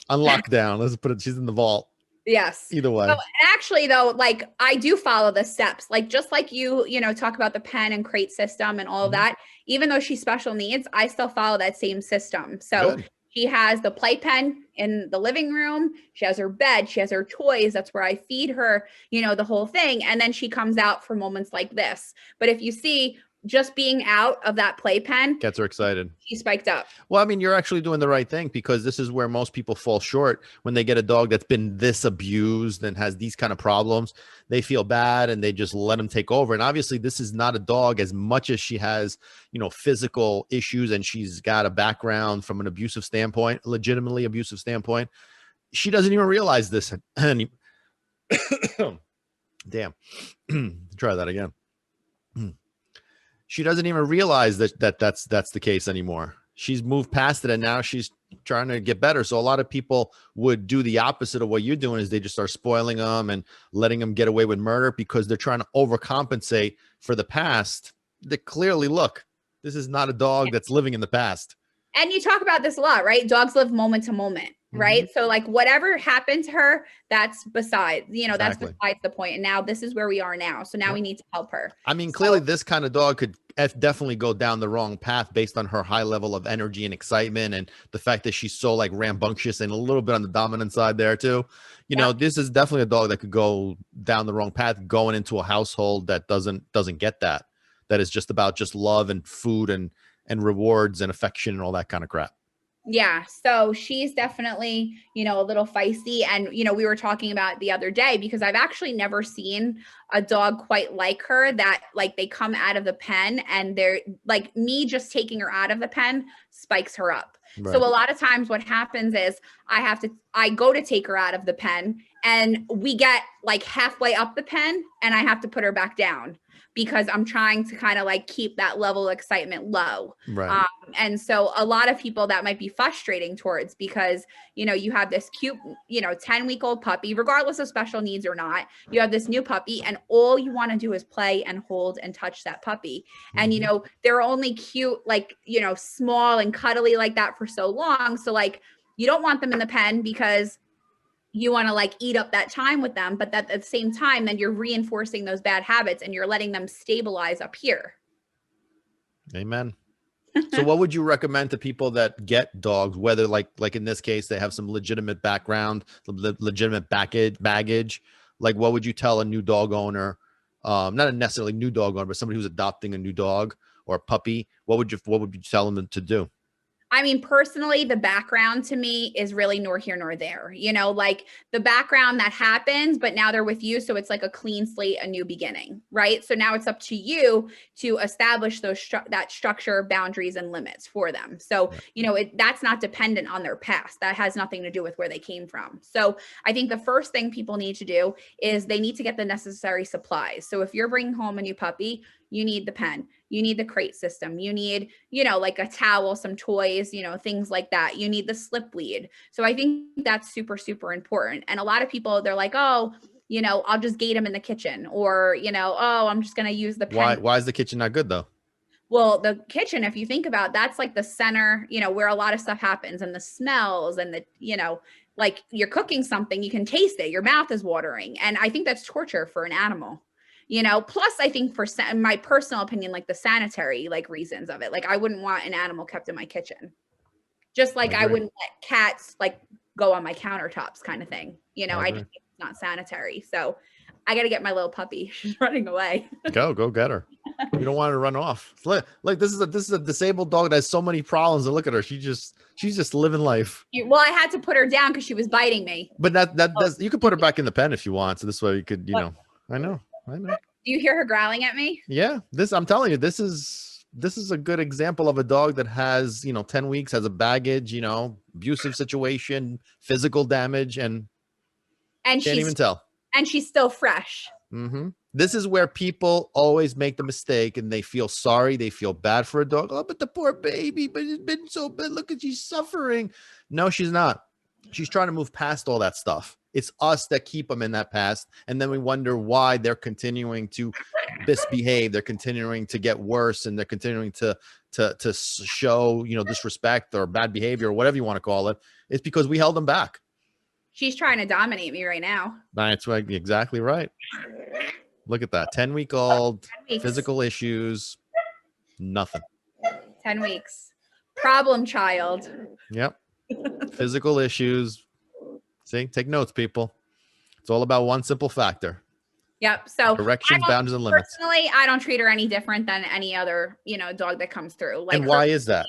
on lockdown. Let's put it, she's in the vault. Yes. Either way. So actually though, like I do follow the steps, like just like you talk about the pen and crate system and all of that, even though she's special needs, I still follow that same system. So good. She has the playpen in the living room. She has her bed. She has her toys. That's where I feed her, the whole thing. And then she comes out for moments like this. But if you see, just being out of that playpen gets her excited. She spiked up. Well, I mean, you're actually doing the right thing because this is where most people fall short when they get a dog that's been this abused and has these kind of problems. They feel bad and they just let them take over. And obviously this is not a dog as much as she has, physical issues and she's got a background from an abusive standpoint, legitimately abusive standpoint. She doesn't even realize this. And damn, try that again. She doesn't even realize that's the case anymore. She's moved past it and now she's trying to get better. So a lot of people would do the opposite of what you're doing is they just start spoiling them and letting them get away with murder because they're trying to overcompensate for the past. They clearly look, this is not a dog that's living in the past. And you talk about this a lot, right? Dogs live moment to moment, right? So like whatever happened to her, that's besides, that's besides the point. And now this is where we are now. So now we need to help her. I mean, clearly this kind of dog could definitely go down the wrong path based on her high level of energy and excitement and the fact that she's so like rambunctious and a little bit on the dominant side there too. This is definitely a dog that could go down the wrong path going into a household that doesn't get that. That is just about just love and food and rewards and affection and all that kind of crap. Yeah. So she's definitely, a little feisty. And, we were talking about the other day because I've actually never seen a dog quite like her that like they come out of the pen and they're like me just taking her out of the pen spikes her up. Right. So a lot of times what happens is I go to take her out of the pen and we get like halfway up the pen and I have to put her back down because I'm trying to kind of like keep that level of excitement low. Right. And so a lot of people that might be frustrating towards because, you have this cute, 10-week-old puppy, regardless of special needs or not, you have this new puppy and all you want to do is play and hold and touch that puppy. And, they're only cute, like, small and cuddly like that for so long. So like, you don't want them in the pen because you want to like eat up that time with them, but that at the same time, then you're reinforcing those bad habits and you're letting them stabilize up here. Amen. So what would you recommend to people that get dogs, whether like in this case, they have some legitimate background, legitimate baggage? Like what would you tell a new dog owner, not a necessarily new dog owner, but somebody who's adopting a new dog or a puppy? What would you tell them to do? I mean, personally, the background to me is really nor here nor there, like the background that happens, but now they're with you. So it's like a clean slate, a new beginning, right? So now it's up to you to establish that structure, boundaries, and limits for them. So, that's not dependent on their past. That has nothing to do with where they came from. So I think the first thing people need to do is they need to get the necessary supplies. So if you're bringing home a new puppy, you need the pen, you need the crate system, you need, like a towel, some toys, things like that. You need the slip lead. So I think that's super, super important. And a lot of people, they're like, oh, I'll just gate them in the kitchen or, oh, I'm just going to use the pen. Why is the kitchen not good though? Well, the kitchen, if you think about, that's like the center, you know, where a lot of stuff happens, and the smells and the, you know, like you're cooking something, you can taste it, your mouth is watering. And I think that's torture for an animal, you know. Plus I think for my personal opinion, like the sanitary like reasons of it, like I wouldn't want an animal kept in my kitchen, just like I wouldn't let cats like go on my countertops kind of thing, you know. I just think it's not sanitary. So I got to get my little puppy. She's running away. Go get her. You don't want her to run off. Like this is a disabled dog that has so many problems, and look at her. She's just living life. Well, I had to put her down because she was biting me. But that's, you could put her back in the pen if you want. So this way you could, you know. I know. Do you hear her growling at me? Yeah. I'm telling you, this is a good example of a dog that has, you know, 10 weeks, has a baggage, you know, abusive situation, physical damage, and can't even tell. And she's still fresh. This is where people always make the mistake, and they feel sorry. They feel bad for a dog. Oh, but the poor baby, but it's been so bad. Look at, she's suffering. No, she's not. She's trying to move past all that stuff. It's us that keep them in that past. And then we wonder why they're continuing to misbehave. They're continuing to get worse, and they're continuing to show, you know, disrespect or bad behavior or whatever you want to call it. It's because we held them back. She's trying to dominate me right now. That's right. Exactly right. Look at that. 10-week-old, physical issues, nothing. 10 weeks. Problem child. Yep. Physical issues. See, take notes, people. It's all about one simple factor. Yep. So directions, boundaries, and limits. Personally, I don't treat her any different than any other, you know, dog that comes through. Like, and why is that?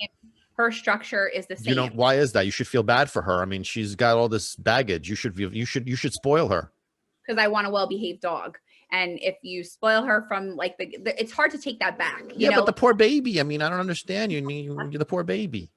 Her structure is the same. You know, why is that? You should feel bad for her. I mean, she's got all this baggage. You should spoil her. Because I want a well-behaved dog. And if you spoil her from like it's hard to take that back. You know? But the poor baby. I mean, I don't understand. You're the poor baby.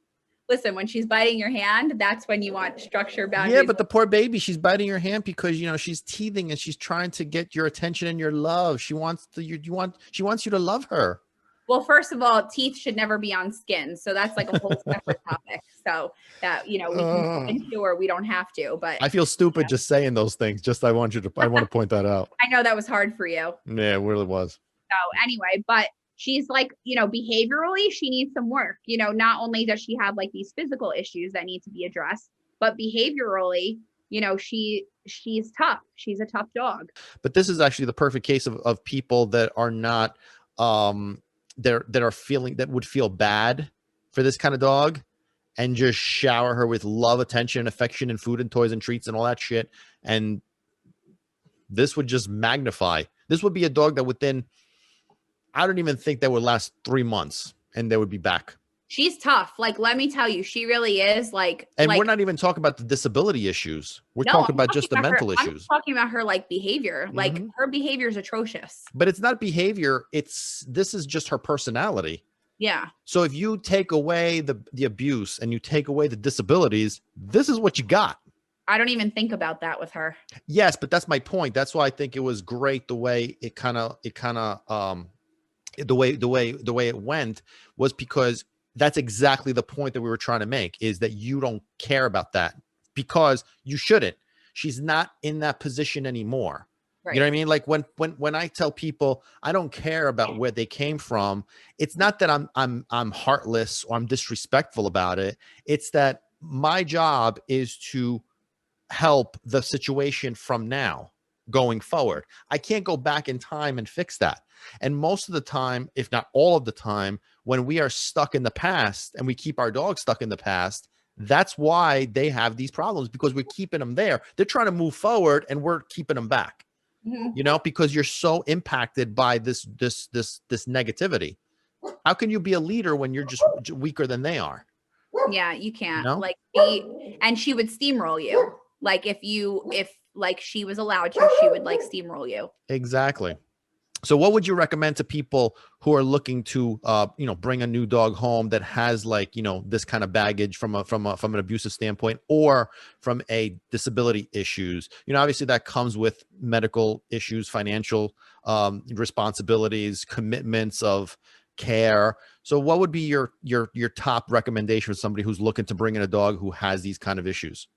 Listen, when she's biting your hand, that's when you want structure, boundaries. Yeah, but the poor baby, she's biting your hand because, you know, she's teething and she's trying to get your attention and your love. She wants you to love her. Well, first of all, teeth should never be on skin. So that's like a whole separate topic. So that, you know, we can into or we don't have to, but I feel stupid just saying those things. I want to point that out. I know that was hard for you. Yeah, it really was. So anyway, but she's like, you know, behaviorally, she needs some work. You know, not only does she have like these physical issues that need to be addressed, but behaviorally, you know, she's tough. She's a tough dog. But this is actually the perfect case of people that are not, that would feel bad for this kind of dog and just shower her with love, attention, affection, and food and toys and treats and all that shit. And this would just magnify. This would be a dog that within, I don't even think that would last 3 months and they would be back. She's tough. Like, let me tell you, she really is like, and we're not even talking about the disability issues. We're talking about just the mental issues. I'm talking about her like behavior. Like her behavior is atrocious. But it's not behavior. This is just her personality. Yeah. So if you take away the abuse and you take away the disabilities, this is what you got. I don't even think about that with her. Yes, but that's my point. That's why I think it was great the way it went was because that's exactly the point that we were trying to make, is that you don't care about that because you shouldn't. She's not in that position anymore. Right. You know what I mean? Like when I tell people I don't care about where they came from, it's not that I'm heartless or I'm disrespectful about it. It's that my job is to help the situation from now going forward. I can't go back in time and fix that. And most of the time, if not all of the time, when we are stuck in the past and we keep our dogs stuck in the past, that's why they have these problems, because we're keeping them there. They're trying to move forward and we're keeping them back, you know, because you're so impacted by this negativity. How can you be a leader when you're just weaker than they are? Yeah, you can't. You know? Like, and she would steamroll you. Like if like she was allowed to, she would like steamroll you. Exactly. So what would you recommend to people who are looking to, bring a new dog home that has like, this kind of baggage from an abusive standpoint or from a disability issues? Obviously that comes with medical issues, financial responsibilities, commitments of care. So what would be your top recommendation for somebody who's looking to bring in a dog who has these kind of issues?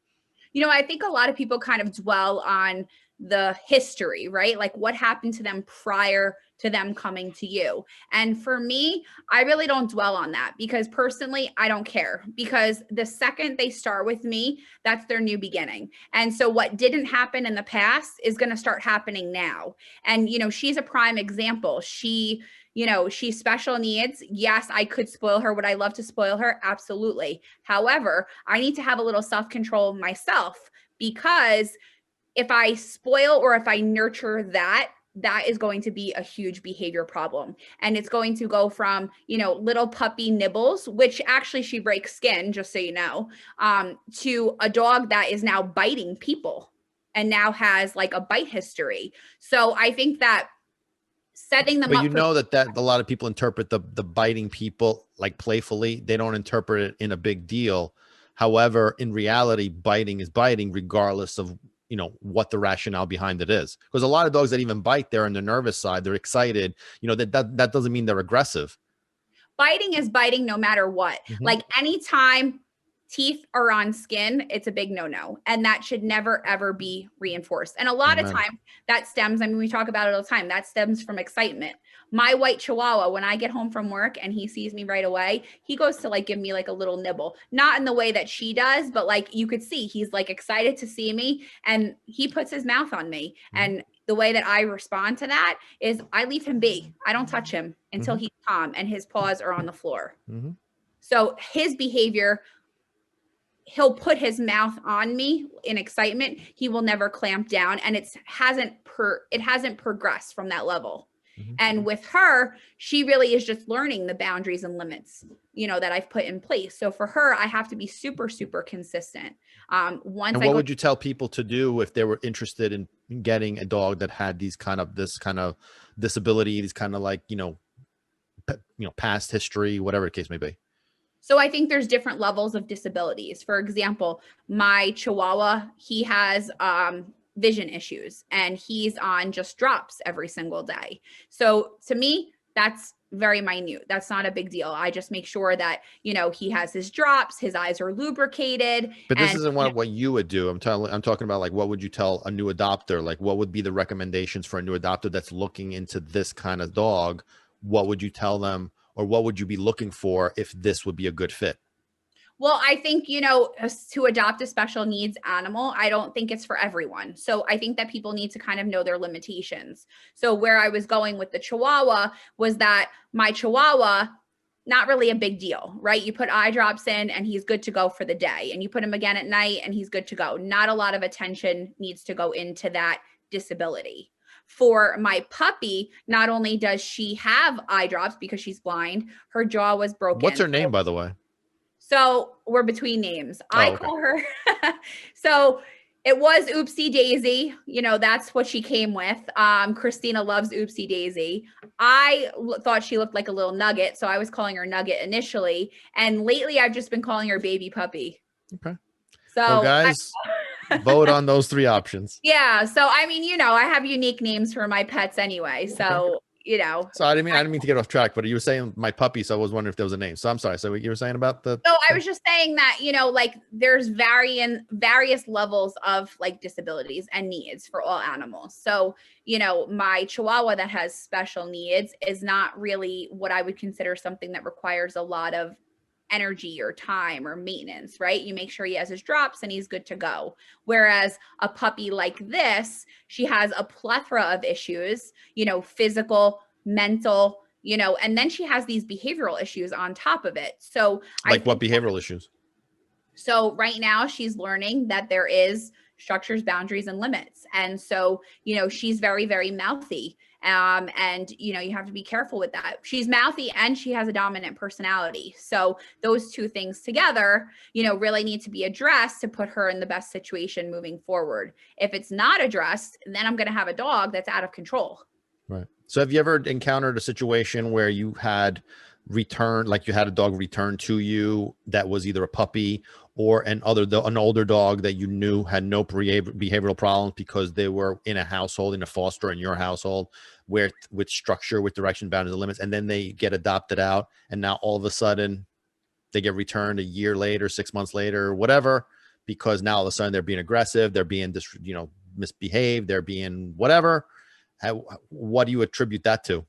I think a lot of people kind of dwell on the history, right? Like what happened to them prior to them coming to you. And for me, I really don't dwell on that because personally, I don't care, because the second they start with me, that's their new beginning. And so what didn't happen in the past is going to start happening now. And, you know, she's a prime example. She's special needs. Yes, I could spoil her. Would I love to spoil her? Absolutely. However, I need to have a little self-control myself, because if I spoil or if I nurture that, that is going to be a huge behavior problem. And it's going to go from, little puppy nibbles, which actually she breaks skin, just so you know, to a dog that is now biting people and now has like a bite history. So I think that setting them But up you know that a lot of people interpret the biting people like playfully. They don't interpret it in a big deal. However, in reality, biting is biting regardless of what the rationale behind it is. Because a lot of dogs that even bite, they're on the nervous side, they're excited. That doesn't mean they're aggressive. Biting is biting no matter what. Like anytime teeth are on skin, it's a big no-no. And that should never, ever be reinforced. And a lot of time that stems, we talk about it all the time, that stems from excitement. My white Chihuahua, when I get home from work and he sees me right away, he goes to like give me like a little nibble, not in the way that she does, but like you could see he's like excited to see me and he puts his mouth on me. And the way that I respond to that is I leave him be. I don't touch him until he's calm and his paws are on the floor. So his behavior, he'll put his mouth on me in excitement. He will never clamp down, and it hasn't progressed from that level. And with her, she really is just learning the boundaries and limits, that I've put in place. So for her, I have to be super, super consistent. And what would you tell people to do if they were interested in getting a dog that had this kind of disability, these kind of like, past history, whatever the case may be? So I think there's different levels of disabilities. For example, my Chihuahua, he has vision issues and he's on just drops every single day. So to me, that's very minute. That's not a big deal. I just make sure that, he has his drops, his eyes are lubricated. But this isn't what you would do. I'm talking about like, what would you tell a new adopter? Like, what would be the recommendations for a new adopter that's looking into this kind of dog? What would you tell them? Or what would you be looking for if this would be a good fit? Well, I think, to adopt a special needs animal, I don't think it's for everyone. So I think that people need to kind of know their limitations. So where I was going with the Chihuahua was that my Chihuahua, not really a big deal, right? You put eye drops in and he's good to go for the day. And you put him again at night and he's good to go. Not a lot of attention needs to go into that disability. For my puppy, not only does she have eye drops because she's blind, her jaw was broken. What's her name, by the way? So we're between names. I call her. So it was Oopsie Daisy. That's what she came with. Christina loves Oopsie Daisy. I thought she looked like a little nugget, so I was calling her Nugget initially. And lately, I've just been calling her Baby Puppy. Okay. So well, guys, vote on those three options. Yeah. So, I have unique names for my pets anyway. So, So I didn't mean to get off track, but you were saying my puppy. So I was wondering if there was a name. So I'm sorry. So what you were saying about So I was just saying that, like there's various levels of like disabilities and needs for all animals. So, my Chihuahua that has special needs is not really what I would consider something that requires a lot of energy or time or maintenance, right? You make sure he has his drops and he's good to go. Whereas a puppy like this, she has a plethora of issues, physical, mental, and then she has these behavioral issues on top of it. So like what behavioral issues? So right now she's learning that there is structures, boundaries, and limits. And so, she's very, very mouthy. And, you have to be careful with that. She's mouthy and she has a dominant personality. So those two things together, really need to be addressed to put her in the best situation moving forward. If it's not addressed, then I'm going to have a dog that's out of control. Right. So have you ever encountered a situation where you had a dog return to you that was either a puppy or an older dog that you knew had no behavioral problems because they were in a household, in a foster in your household, where with structure, with direction, boundaries, and limits, and then they get adopted out, and now all of a sudden they get returned a year later, 6 months later, or whatever, because now all of a sudden they're being aggressive, they're being misbehaved, they're being whatever. What do you attribute that to?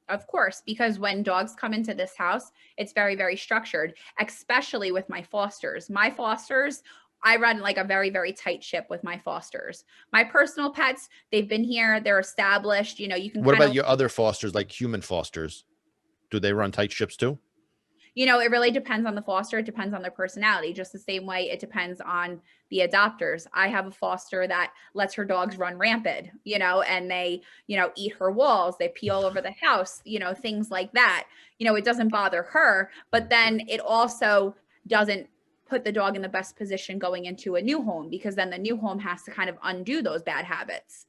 Of course, because when dogs come into this house, it's very, very structured, especially with my fosters. My fosters, I run like a very, very tight ship with my fosters. My personal pets, they've been here, they're established. You can What kind about of, your other fosters, like human fosters? Do they run tight ships too? it really depends on the foster. It depends on their personality, just the same way it depends on the adopters. I have a foster that lets her dogs run rampant, and they, eat her walls, they pee all over the house, things like that. It doesn't bother her, but then it also doesn't put the dog in the best position going into a new home, because then the new home has to kind of undo those bad habits.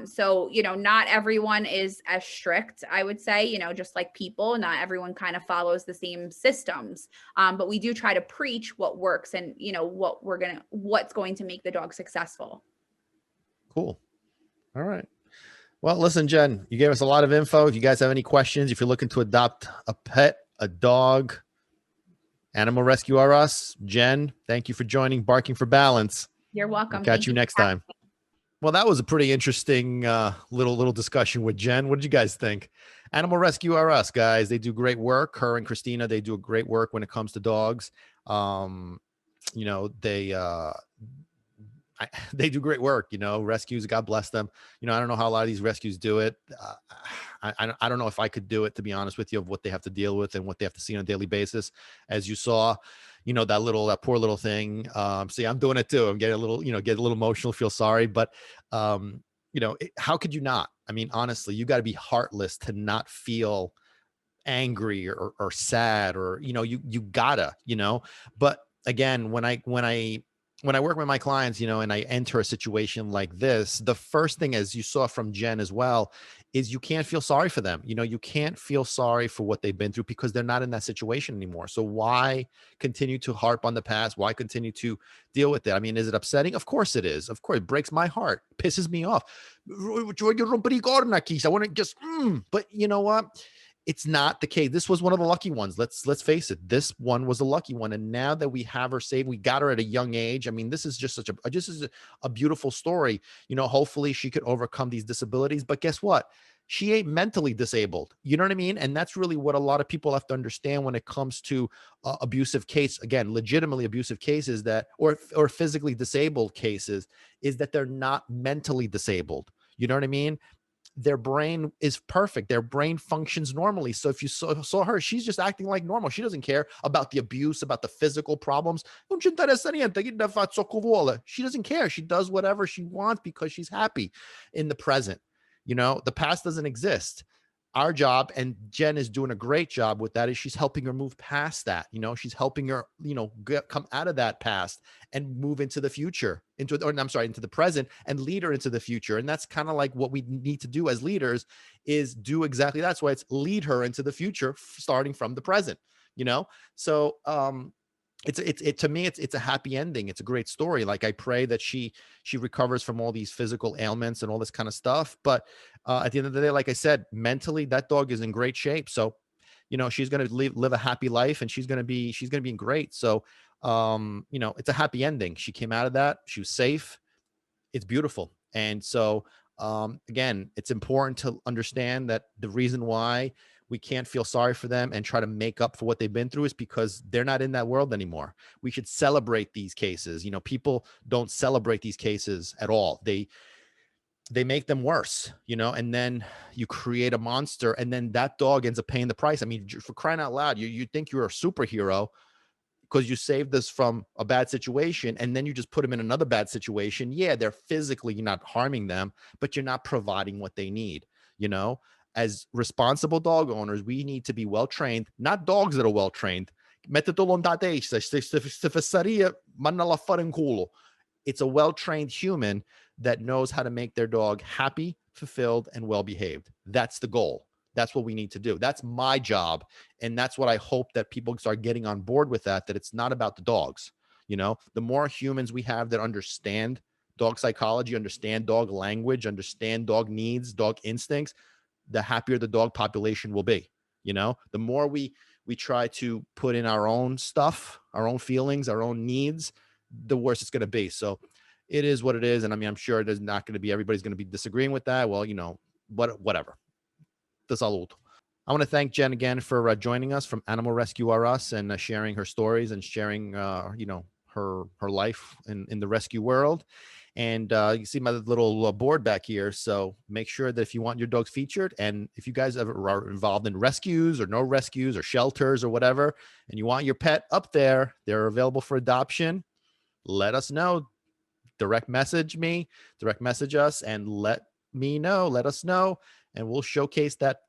So, not everyone is as strict, I would say, just like people, not everyone kind of follows the same systems. But we do try to preach what works and, what's going to make the dog successful. Cool. All right. Well, listen, Jen, you gave us a lot of info. If you guys have any questions, if you're looking to adopt a pet, a dog, Animal Rescue R Us, Jen, thank you for joining Barking for Balance. You're welcome. We'll catch you next time. Well, that was a pretty interesting little discussion with Jen. What did you guys think? Animal Rescue R Us, guys. They do great work. Her and Christina, they do a great work when it comes to dogs. They do great work, rescues, God bless them. I don't know how a lot of these rescues do it. I don't know if I could do it, to be honest with you, of what they have to deal with and what they have to see on a daily basis. As you saw, that poor little thing. See, I'm doing it too. I'm getting a little, get a little emotional, feel sorry, but how could you not? I mean, honestly, you got to be heartless to not feel angry or sad, or, you gotta, but again, when I work with my clients, and I enter a situation like this, the first thing, as you saw from Jen as well, is you can't feel sorry for them. You can't feel sorry for what they've been through, because they're not in that situation anymore. So why continue to harp on the past? Why continue to deal with it? I mean, is it upsetting? Of course it is. Of course, it breaks my heart, pisses me off. I want to just, but you know what? It's not the case. This was one of the lucky ones. Let's face it. This one was a lucky one. And now that we have her saved, we got her at a young age. I mean, this is just a beautiful story. Hopefully she could overcome these disabilities. But guess what? She ain't mentally disabled. You know what I mean? And that's really what a lot of people have to understand when it comes to abusive case, again, legitimately abusive cases or physically disabled cases, is that they're not mentally disabled. You know what I mean? Their brain is perfect. Their brain functions normally. So if you saw her, she's just acting like normal. She doesn't care about the abuse, about the physical problems. She doesn't care. She does whatever she wants because she's happy in the present. The past doesn't exist. Our job, and Jen is doing a great job with that, is she's helping her move past that. She's helping her, come out of that past and move into the future, into the present, and lead her into the future. And that's kind of like what we need to do as leaders, is do exactly that. That's why it's lead her into the future, starting from the present. So to me, it's a happy ending. It's a great story. Like, I pray that she recovers from all these physical ailments and all this kind of stuff. But at the end of the day, like I said, mentally, that dog is in great shape. So, she's going to live a happy life, and she's going to be in great. So, it's a happy ending. She came out of that. She was safe. It's beautiful. And so, again, it's important to understand that the reason why we can't feel sorry for them and try to make up for what they've been through is because they're not in that world anymore. We should celebrate these cases. People don't celebrate these cases at all. They make them worse, and then you create a monster, and then that dog ends up paying the price. I mean, for crying out loud, you think you're a superhero because you saved us from a bad situation, and then you just put them in another bad situation. Yeah, they're physically, you're not harming them, but you're not providing what they need. As responsible dog owners, we need to be well trained, not dogs that are well trained. It's a well trained human that knows how to make their dog happy, fulfilled, and well behaved. That's the goal. That's what we need to do. That's my job. And that's what I hope that people start getting on board with, that it's not about the dogs. The more humans we have that understand dog psychology, understand dog language, understand dog needs, dog instincts, the happier the dog population will be. The more we try to put in our own stuff, our own feelings, our own needs, the worse it's going to be. So it is what it is. And I mean, I'm sure there's not going to be, everybody's going to be disagreeing with that. Well, whatever. Salut. I want to thank Jen again for joining us from Animal Rescue R Us and sharing her stories and sharing, her life in the rescue world. And you see my little board back here. So make sure that if you want your dogs featured, and if you guys ever are involved in rescues or no rescues or shelters or whatever, and you want your pet up there, they're available for adoption, let us know. Direct message us and let us know. And we'll showcase that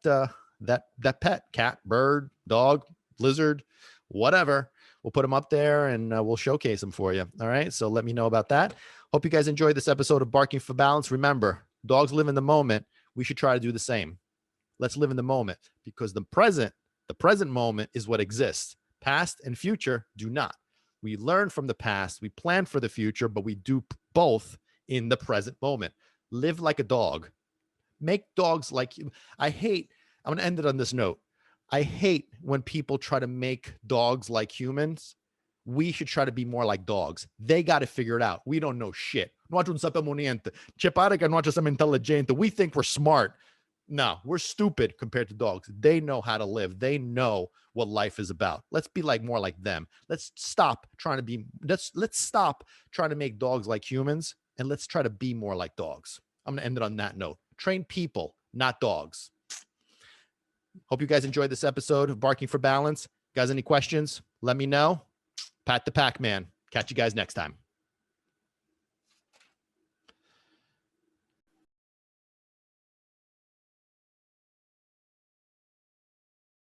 pet, cat, bird, dog, lizard, whatever. We'll put them up there and we'll showcase them for you. All right. So let me know about that. Hope you guys enjoyed this episode of Barking for Balance. Remember, dogs live in the moment. We should try to do the same. Let's live in the moment, because the present moment is what exists. Past and future do not. We learn from the past, we plan for the future, but we do both in the present moment. Live like a dog. Make dogs like you. I'm going to end it on this note. I hate when people try to make dogs like humans. We should try to be more like dogs. They got to figure it out. We don't know shit. We think we're smart. No, we're stupid compared to dogs. They know how to live. They know what life is about. Let's be more like them. Let's stop trying to make dogs like humans, and let's try to be more like dogs. I'm going to end it on that note. Train people, not dogs. Hope you guys enjoyed this episode of Barking for Balance. Guys, any questions? Let me know. Pat the Pac-Man. Catch you guys next time.